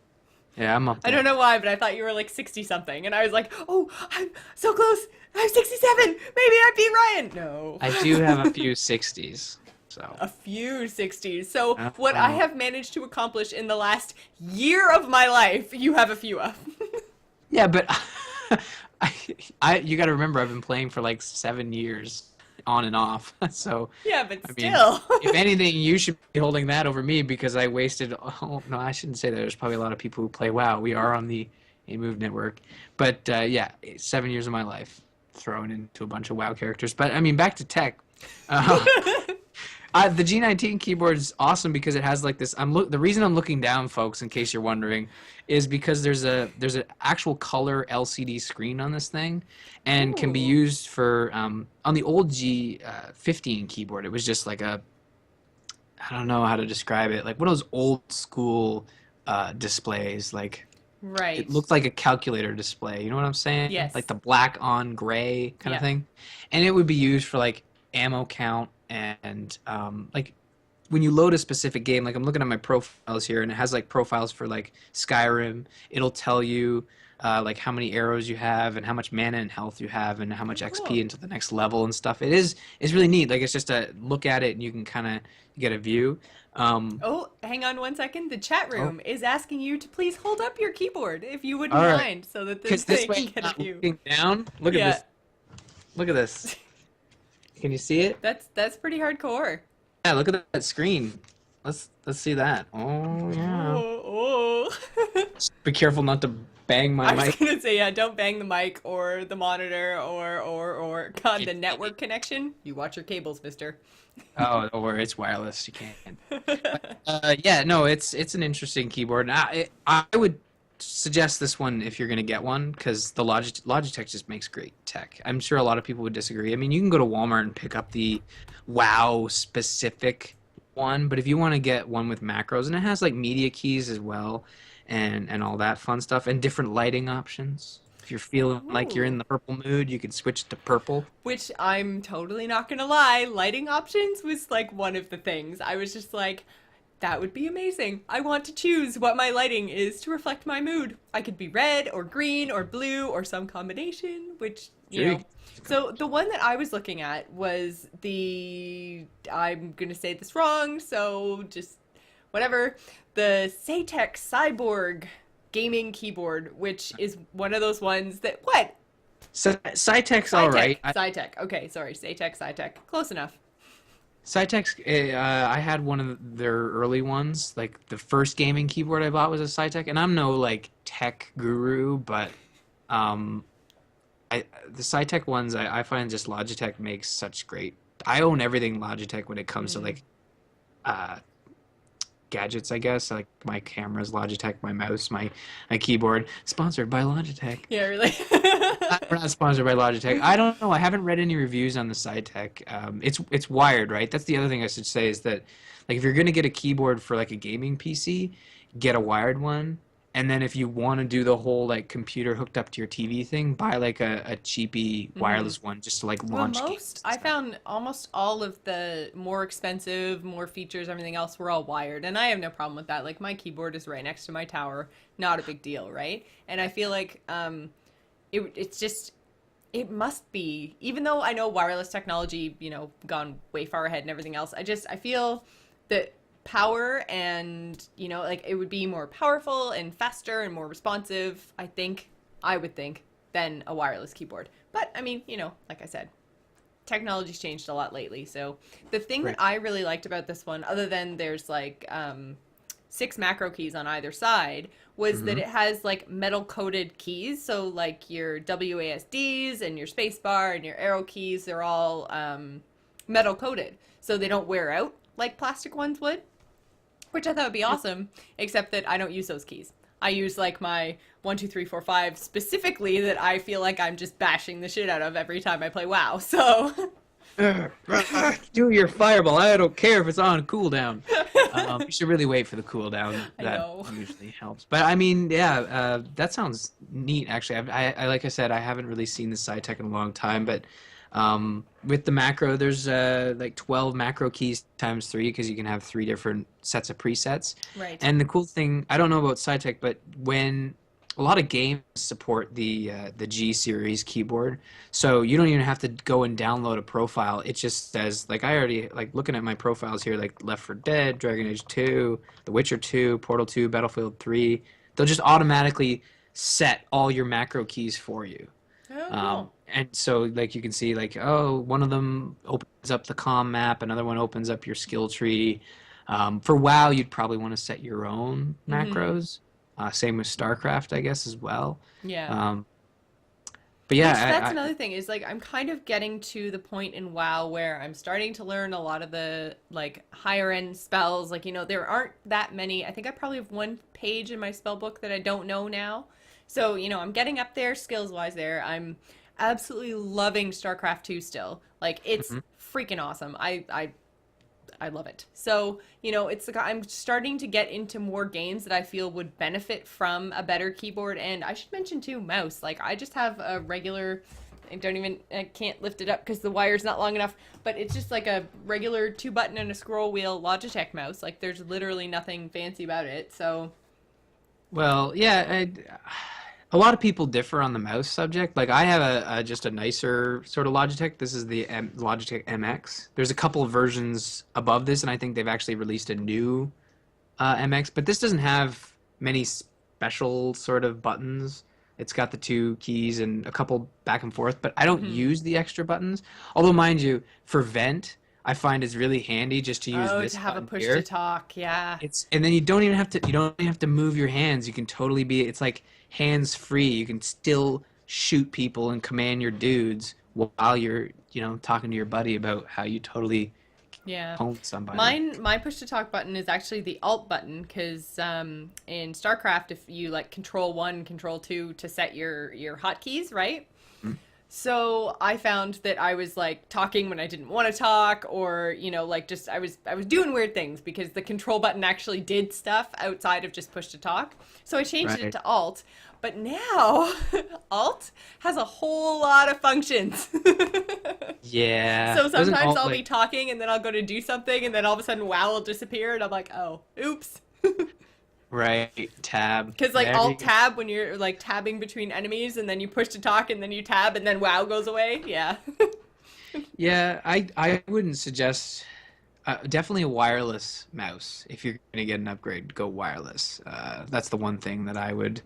Yeah, I'm up I there. don't know why, but I thought you were like 60 something. And I was like, oh, I'm so close. I'm 67. Maybe I beat Ryan. No. I do have a few 60s. So, A few 60s. So, what I oh. have managed to accomplish in the last year of my life, you have a few of. Yeah, but you got to remember I've been playing for like 7 years on and off. So, Yeah, but I mean, still. if anything, you should be holding that over me because I wasted. Oh no, I shouldn't say that. There's probably a lot of people who play WoW. We are on the A Move network, but yeah, 7 years of my life thrown into a bunch of WoW characters. But I mean, back to tech. Uh, the G19 keyboard is awesome because it has like this. The reason I'm looking down, folks, in case you're wondering, is because there's an actual color LCD screen on this thing, and can be Ooh. used for on the old G15 keyboard. It was just like a, I don't know how to describe it, like one of those old school displays. Like it Right. looked like a calculator display. You know what I'm saying? Yes. Like the black on gray kind of Yeah. thing, and it would be used for like ammo count and like when you load a specific game. Like I'm looking at my profiles here, and it has like profiles for like Skyrim. It'll tell you like how many arrows you have and how much mana and health you have and how much Oh, XP cool. into the next level and stuff. It's really neat. Like it's just a look at it and you can kind of get a view. Um, Oh, hang on one second. The chat oh, room is asking you to please hold up your keyboard if you wouldn't all right. mind so that Because they this can way, get I'm a not view. looking down. Look at Yeah. this. Look at this. Can you see it? That's pretty hardcore. Yeah, look at that screen. Let's see that. Oh yeah. Oh, oh. Just be careful not to bang my I was mic. gonna say, yeah, don't bang the mic or the monitor or God, the network connection. You watch your cables, mister. Oh, don't worry, it's wireless. You can't. Yeah, no, it's an interesting keyboard. And I would suggest this one if you're gonna get one because the Logitech just makes great tech. I'm sure a lot of people would disagree. I mean, you can go to Walmart and pick up the WoW specific one, but if you want to get one with macros and it has like media keys as well, and all that fun stuff and different lighting options. If you're feeling like you're in Ooh. the purple mood, you can switch to purple. Which I'm totally not gonna lie, lighting options was like one of the things. I was just like, that would be amazing. I want to choose what my lighting is to reflect my mood. I could be red or green or blue or some combination, which, you Sure. know. So the one that I was looking at was I'm gonna say this wrong, so just whatever, the Saytech Cyborg gaming keyboard, which is one of those ones that, what? So Cytech's all Cytech. right. Cytech. Okay, sorry. Saytech, Cytech. Close enough. Cytech's, I had one of their early ones. Like the first gaming keyboard I bought was a Cytech, and I'm no like tech guru, but um, the Cytech ones I find just Logitech makes such great. I own everything Logitech when it comes to Mm. like uh, gadgets, I guess. Like my camera's Logitech, my mouse, my keyboard. Sponsored by Logitech. Yeah, really. We're not sponsored by Logitech. I don't know. I haven't read any reviews on the Cytech. It's wired, right? That's the other thing I should say is that, like, if you're gonna get a keyboard for like a gaming PC, get a wired one. And then if you want to do the whole like computer hooked up to your TV thing, buy like a cheapy hmm wireless one just to like Well, launch games and I stuff. found almost all of the more expensive, more features, everything else were all wired. And I have no problem with that. Like, my keyboard is right next to my tower. Not a big deal, right? And I feel like it's just, it must be, even though I know wireless technology, gone way far ahead and everything else, I feel that power and, like it would be more powerful and faster and more responsive, I would think, than a wireless keyboard. But I mean, like I said, technology's changed a lot lately. So the thing that Right. I really liked about this one, other than there's like 6 macro keys on either side, was that Hmm. it has like metal coated keys. So like your WASDs and your spacebar and your arrow keys, they're all metal coated, so they don't wear out like plastic ones would, which I thought would be awesome. Except that I don't use those keys. I use like my 1, 2, 3, 4, 5 specifically that I feel like I'm just bashing the shit out of every time I play WoW. So Do your fireball. I don't care if it's on cooldown. You should really wait for the cooldown. I That know. usually helps. But I mean, yeah, that sounds neat. Actually, like I said, I haven't really seen the Cytech in a long time, but With the macro, there's like 12 macro keys times three because you can have three different sets of presets. Right. And the cool thing, I don't know about SciTech, but when a lot of games support the G series keyboard, so you don't even have to go and download a profile. It just says like I already like looking at my profiles here, like Left 4 Dead, Dragon Age 2, The Witcher 2, Portal 2, Battlefield 3. They'll just automatically set all your macro keys for you. Oh, cool. And so like you can see like, oh, one of them opens up the comm map, another one opens up your skill tree. For WoW, you'd probably want to set your own macros. Same with StarCraft, I guess, as well. Yeah. But Which yeah, that's another thing is like I'm kind of getting to the point in WoW where I'm starting to learn a lot of the like higher end spells. Like, there aren't that many. I think I probably have one page in my spell book that I don't know now. So, I'm getting up there skills wise there. I'm absolutely loving StarCraft 2 still. Like it's freaking awesome. I love it. So, it's like I'm starting to get into more games that I feel would benefit from a better keyboard. And I should mention too, mouse. Like I just have a regular, I can't lift it up because the wire's not long enough, but it's just like a regular 2-button and a scroll wheel Logitech mouse. Like there's literally nothing fancy about it. So, well, yeah, a lot of people differ on the mouse subject. Like I have just a nicer sort of Logitech. This is the Logitech MX. There's a couple of versions above this, and I think they've actually released a new MX. But this doesn't have many special sort of buttons. It's got the two keys and a couple back and forth, but I don't use the extra buttons. Although, mind you, for vent, I find it's really handy just to use this to have a button push here. to talk. Yeah. And then you don't even have to move your hands. You can totally it's like hands free. You can still shoot people and command your dudes while you're, talking to your buddy about how you totally Yeah. hone somebody. My push to talk button is actually the alt button because in StarCraft, if you like control 1, control 2 to set your hotkeys, right? So I found that I was like talking when I didn't want to talk, or like just I was doing weird things because the control button actually did stuff outside of just push to talk. So I changed it to alt, but now alt has a whole lot of functions. Yeah. So sometimes I'll be talking and then I'll go to do something and then all of a sudden WoW will disappear and I'm like, oh, oops. Right, tab. Because like alt tab when you're like tabbing between enemies and then you push to talk and then you tab and then WoW goes away. Yeah. Yeah, I wouldn't suggest definitely a wireless mouse. If you're going to get an upgrade, go wireless. That's the one thing that I would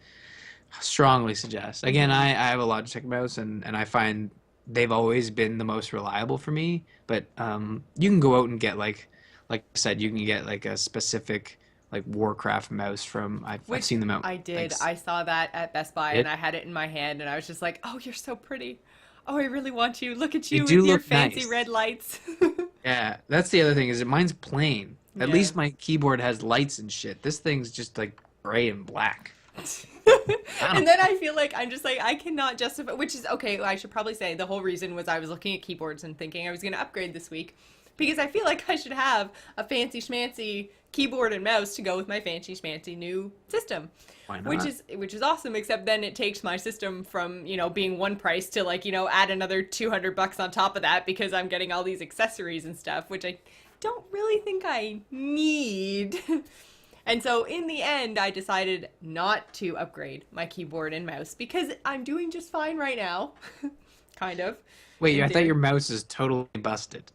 strongly suggest. Again, I have a Logitech mouse and I find they've always been the most reliable for me. But you can go out and get like I said, you can get like a specific like Warcraft mouse from I've seen them out. I did. I saw that at Best Buy and I had it in my hand and I was just like, oh, you're so pretty. Oh, I really want you. Look at you with your fancy red lights. Yeah, that's the other thing is that mine's plain. At least my keyboard has lights and shit. This thing's just like gray and black. And then I feel like I'm just like, I cannot justify, which is okay. I should probably say the whole reason was I was looking at keyboards and thinking I was going to upgrade this week because I feel like I should have a fancy schmancy keyboard and mouse to go with my fancy schmancy new system. Why not? Which is awesome, except then it takes my system from, being one price to like, add another $200 on top of that because I'm getting all these accessories and stuff, which I don't really think I need. And so in the end, I decided not to upgrade my keyboard and mouse because I'm doing just fine right now. Kind of. Wait, I thought your mouse is totally busted.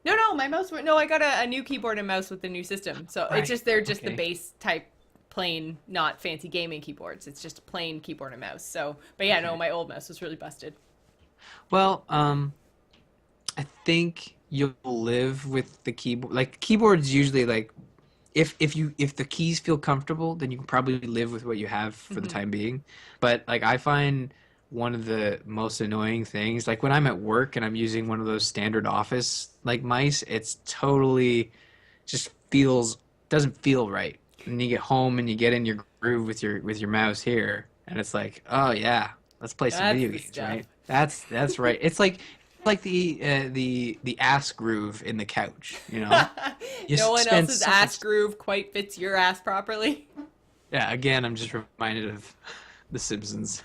No, my mouse. No, I got a new keyboard and mouse with the new system. So Right. it's just they're just the base type, plain, not fancy gaming keyboards. It's just a plain keyboard and mouse. So, but yeah, no, my old mouse was really busted. Well, I think you'll live with the keyboard. Like keyboards usually like if the keys feel comfortable, then you can probably live with what you have for the time being. But like I find one of the most annoying things, like when I'm at work and I'm using one of those standard office like mice, it's totally just doesn't feel right. And you get home and you get in your groove with your mouse here, and it's like, oh yeah, let's play some video games, right? That's right. It's like the ass groove in the couch, No one else's ass groove quite fits your ass properly. Yeah, again, I'm just reminded of The Simpsons.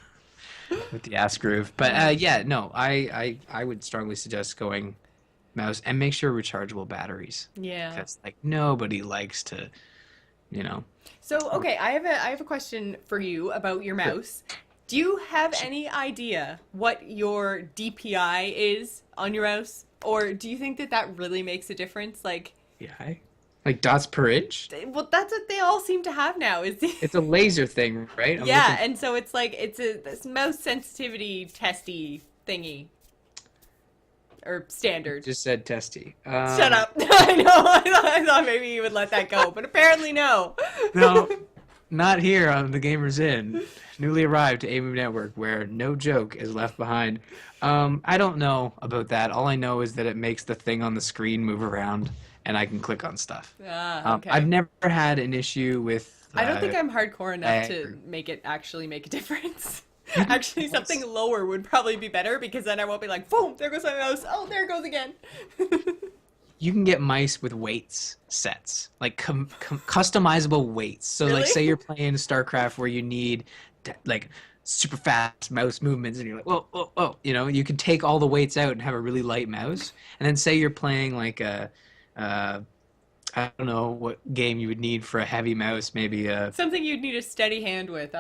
with the ass groove. But yeah, no, I would strongly suggest going mouse and make sure rechargeable batteries Yeah. because like nobody likes to, you know. So, okay, I have a question for you about your Sure. mouse. Do you have any idea what your DPI is on your mouse? Or do you think that that really makes a difference? Like, Yeah, like dots per inch. well, that's what they all seem to have now. Is the It's a laser thing, right? I'm yeah, looking. and so it's like it's a this mouse sensitivity testy thingy or standard. Just said testy. Shut up! I know. I thought maybe you would let that go, but apparently no. No, not here on the Gamers Inn. Newly arrived to AIM Network, where no joke is left behind. I don't know about that. All I know is that it makes the thing on the screen move around, and I can click on stuff. Ah, I've okay. never had an issue with. I don't think I'm hardcore enough to lag. make it actually make a difference. You can Actually, something always- lower would probably be better because then I won't be like, boom, there goes my mouse. Oh, there it goes again. you can get mice with weights sets, like customizable weights. So, like, Really? say you're playing StarCraft where you need like super fast mouse movements, and you're like, whoa, whoa, whoa. You know, you can take all the weights out and have a really light mouse. And then say you're playing like uh, I don't know what game you would need for a heavy mouse, maybe Something you'd need a steady hand with.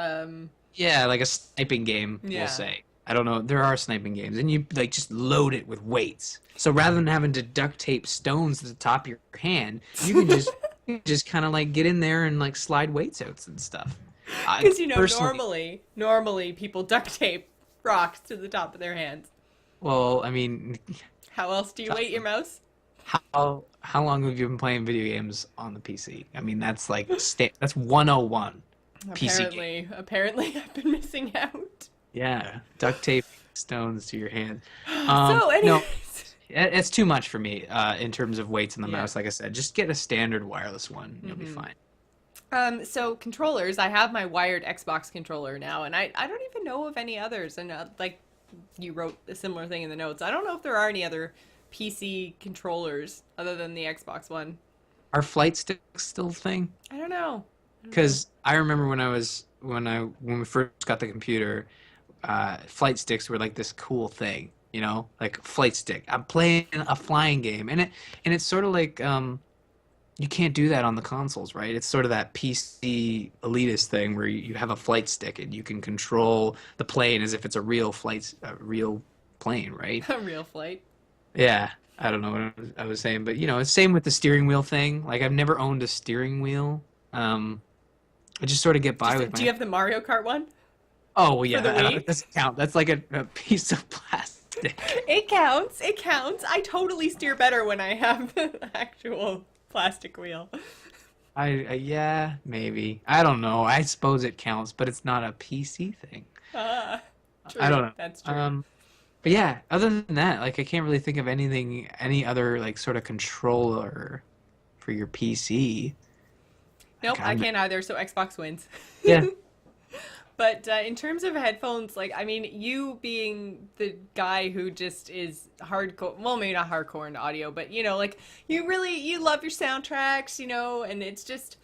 yeah, like a sniping game, we'll Yeah. say. I don't know. There are sniping games, and you like just load it with weights. So rather than having to duct tape stones to the top of your hand, you can just you can just kind of like get in there and like slide weights out and stuff. I Because, personally, normally people duct tape rocks to the top of their hands. well, I mean, How else do you weight your mouse? how long have you been playing video games on the PC? I mean, that's like that's 101 PC game. Apparently, I've been missing out. Yeah, duct tape stones to your hand. So, No, anyways. it's too much for me in terms of weights on the Yeah. mouse. Like I said, just get a standard wireless one. You'll be fine. So controllers, I have my wired Xbox controller now, and I don't even know of any others. And like you wrote a similar thing in the notes. I don't know if there are any other PC controllers other than the Xbox one. Are flight sticks still a thing? I don't know. Because I remember when we first got the computer, flight sticks were like this cool thing, you know, like flight stick. I'm playing a flying game, and it's sort of like you can't do that on the consoles, right? It's sort of that PC elitist thing where you have a flight stick and you can control the plane as if it's a real plane, right? A real flight. Yeah, I don't know what I was saying, but you know, it's same with the steering wheel thing. Like I've never owned a steering wheel. I just sort of get by with Do you my. have the Mario Kart one? Oh well, yeah, the Wii? that doesn't count. That's like a piece of plastic. It counts. It counts. I totally steer better when I have the actual plastic wheel. Yeah, maybe. I don't know. I suppose it counts, but it's not a PC thing. Ah, true. I don't know. That's true. But yeah, other than that, like I can't really think of any other like sort of controller for your PC. Nope, I I'm- can't either, so Xbox wins. Yeah. But in terms of headphones, like, I mean, you being the guy who just is hardcore, well, maybe not hardcore in audio, but, like, you love your soundtracks, and it's just,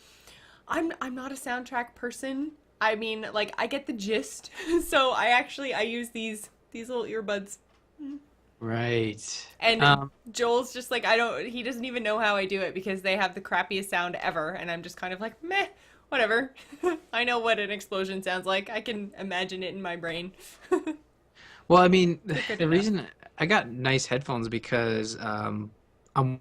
I'm not a soundtrack person. I mean, like, I get the gist. So I use these little earbuds. Right. And Joel's just like, he doesn't even know how I do it because they have the crappiest sound ever. And I'm just kind of like, meh, whatever. I know what an explosion sounds like. I can imagine it in my brain. Well, I mean, good the enough. reason I got nice headphones because I'm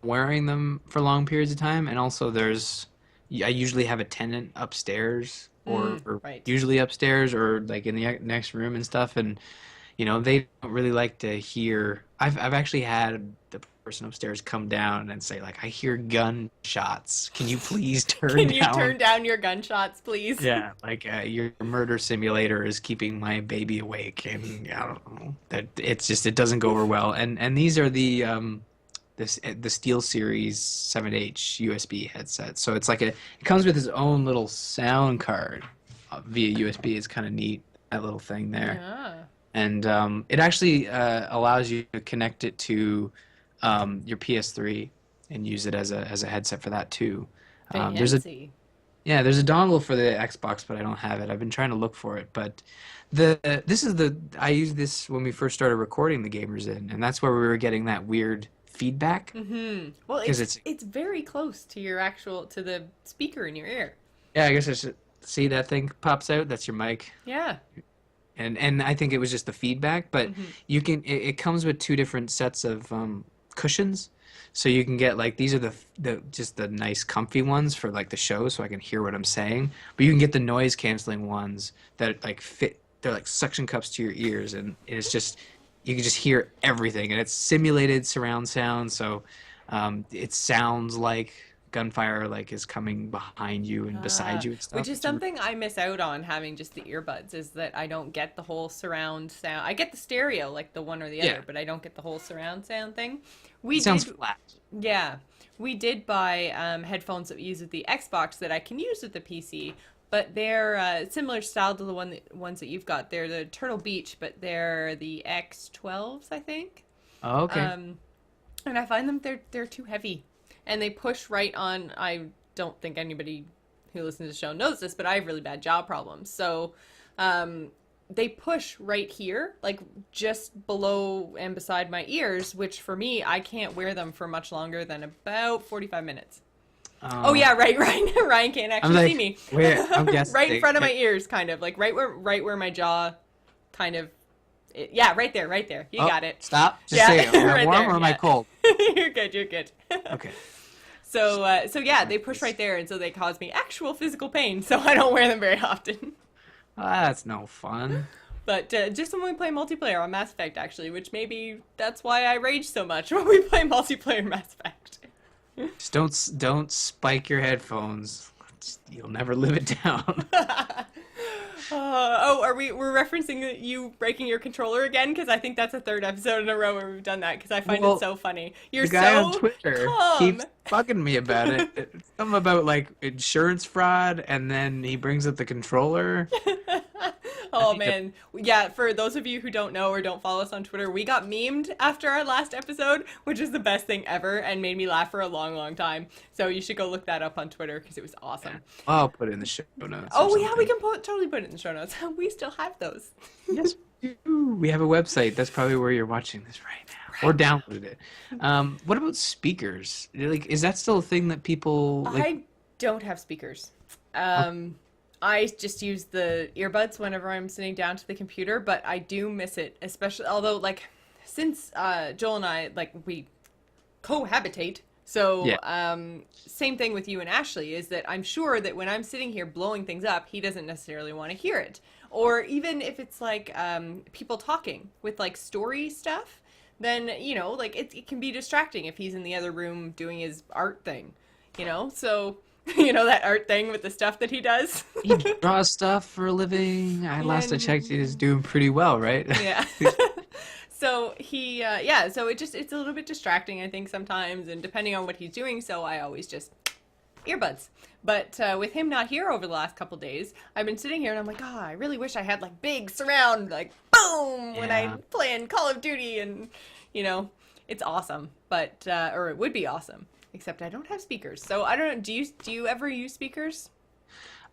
wearing them for long periods of time, and also I usually have a tenant upstairs or right. usually upstairs or like in the next room and stuff, and they don't really like to hear. I've actually had the person upstairs come down and say like, I hear gunshots. Can you please turn Can you down? turn down your gunshots, please? Yeah, like your murder simulator is keeping my baby awake, and I don't know that it doesn't go over well. And these are the Steel Series 7H USB headset. So it's like it comes with its own little sound card via USB. It's kind of neat, that little thing there. Ah, And it actually allows you to connect it to your PS3 and use it as a headset for that too. There's a fancy. Yeah, there's a dongle for the Xbox, but I don't have it. I've been trying to look for it, but I used this when we first started recording the Gamers In, and that's where we were getting that weird feedback Well, because it's very close to your actual to the speaker in your ear. yeah, I guess I should see that thing pops out. That's your mic. Yeah. And I think it was just the feedback, but you can it comes with two different sets of cushions. So you can get like these are the just the nice comfy ones for like the show so I can hear what I'm saying. But you can get the noise canceling ones that like fit they're like suction cups to your ears and it's just you can just hear everything and it's simulated surround sound so it sounds like gunfire like is coming behind you and beside you and stuff. Which is something I miss out on having just the earbuds is that I don't get the whole surround sound. I get the stereo like the one or the other, but I don't get the whole surround sound thing. It sounds flat. Yeah. We did buy headphones that we use with the Xbox that I can use with the PC, but they're similar style to the ones that you've got. They're the Turtle Beach, but they're the X12s, I think. Oh, okay. And I find them they're too heavy. And they push right on. I don't think anybody who listens to the show knows this, but I have really bad jaw problems. So they push right here, like just below and beside my ears, which for me, I can't wear them for much longer than about 45 minutes. Oh yeah, right. Ryan can't actually see me. I'm guessing. Right in front of my ears, kind of like right where my jaw, kind of. Yeah, right there. You got it. Stop. Just say it. Am I warm or am I cold? You're good. Okay. So yeah, they push right there, and so they cause me actual physical pain. So I don't wear them very often. That's no fun. But just when we play multiplayer on Mass Effect, actually, which maybe that's why I rage so much when we play multiplayer Mass Effect. Just don't spike your headphones. You'll never live it down. We're referencing you breaking your controller again? Because I think that's the third episode in a row where we've done that, because I find it so funny. You're the guy so on Twitter calm. keeps bugging me about it. It's something about like insurance fraud, and then he brings up the controller. Oh man. Yeah, for those of you who don't know or don't follow us on Twitter, we got memed after our last episode, which is the best thing ever and made me laugh for a long time. So you should go look that up on Twitter because it was awesome. Yeah. I'll put it in the show notes. Oh yeah, we can totally put it in the show notes. We still have those. Yes, we do. We have a website. That's probably where you're watching this right now. Or downloaded it. What about speakers? Like, is that still a thing that people like? I don't have speakers. I just use the earbuds whenever I'm sitting down to the computer, but I do miss it, especially although like since Joel and I like we cohabitate. So same thing with you and Ashley is that I'm sure that when I'm sitting here blowing things up, he doesn't necessarily want to hear it. Or even if it's like people talking with like story stuff, then like it can be distracting if he's in the other room doing his art thing, so that art thing with the stuff that he does. He draws stuff for a living. Last I checked, he's doing pretty well, right? Yeah. So he, so it's a little bit distracting, I think, sometimes, and depending on what he's doing, so I always just earbuds. But with him not here over the last couple days, I've been sitting here and I'm like, I really wish I had like big surround, like boom, when I'm playing Call of Duty, and it's awesome, but or it would be awesome. Except I don't have speakers. So I don't know, do you ever use speakers?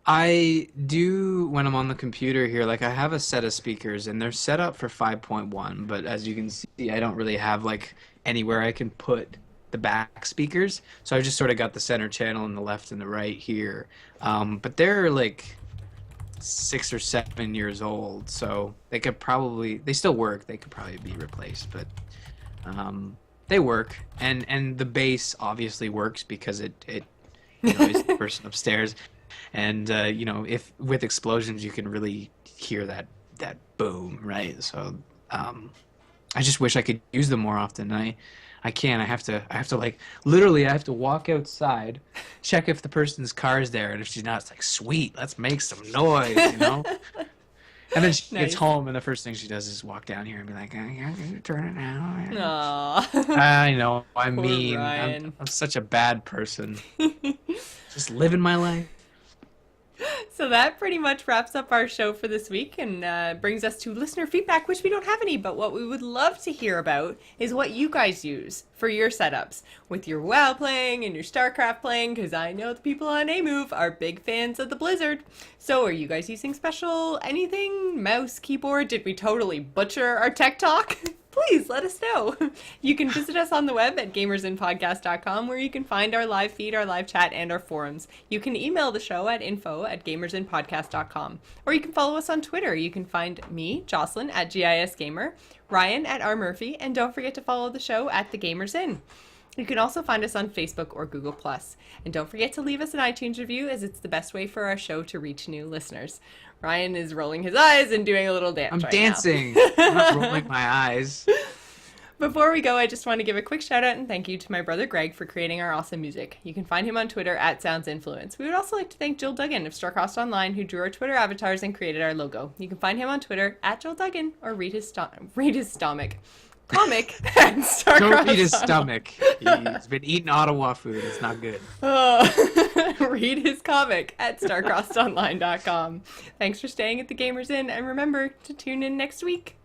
I do when I'm on the computer here. Like I have a set of speakers and they're set up for 5.1, but as you can see, I don't really have like anywhere I can put the back speakers. So I've just sort of got the center channel and the left and the right here. But they're like 6 or 7 years old, so they still work. They could probably be replaced, but they work, and the bass obviously works because it is the person upstairs, and if with explosions you can really hear that boom, right? So I just wish I could use them more often. I can't. I have to like literally I have to walk outside, check if the person's car's there, and if she's not, it's like sweet, let's make some noise, And then she gets home, and the first thing she does is walk down here and be like, "You turn it down." Aww. I know. I Poor mean, Ryan. I'm such a bad person. Just living my life. So that pretty much wraps up our show for this week and brings us to listener feedback, which we don't have any, but what we would love to hear about is what you guys use for your setups with your WoW playing and your StarCraft playing, because I know the people on A-Move are big fans of the Blizzard. So are you guys using special anything? Mouse, keyboard? Did we totally butcher our tech talk? Please let us know. You can visit us on the web at gamersinpodcast.com, where you can find our live feed, our live chat, and our forums. You can email the show at info@gamersinpodcast.com, or you can follow us on Twitter. You can find me, Jocelyn, at GISGamer, Ryan at RMurphy, and don't forget to follow the show at The Gamers Inn. You can also find us on Facebook or Google+. And don't forget to leave us an iTunes review, as it's the best way for our show to reach new listeners. Ryan is rolling his eyes and doing a little dance I'm right dancing. now. I'm not rolling my eyes. Before we go, I just want to give a quick shout out and thank you to my brother Greg for creating our awesome music. You can find him on Twitter at SoundsInfluence. We would also like to thank Joel Duggan of Starcrossed Online, who drew our Twitter avatars and created our logo. You can find him on Twitter at Joel Duggan, or read his stomach. Comic at Starcrossed. Don't eat his stomach. He's been eating Ottawa food. It's not good. Read his comic at starcrossedonline.com. Thanks for staying at the Gamers Inn, and remember to tune in next week.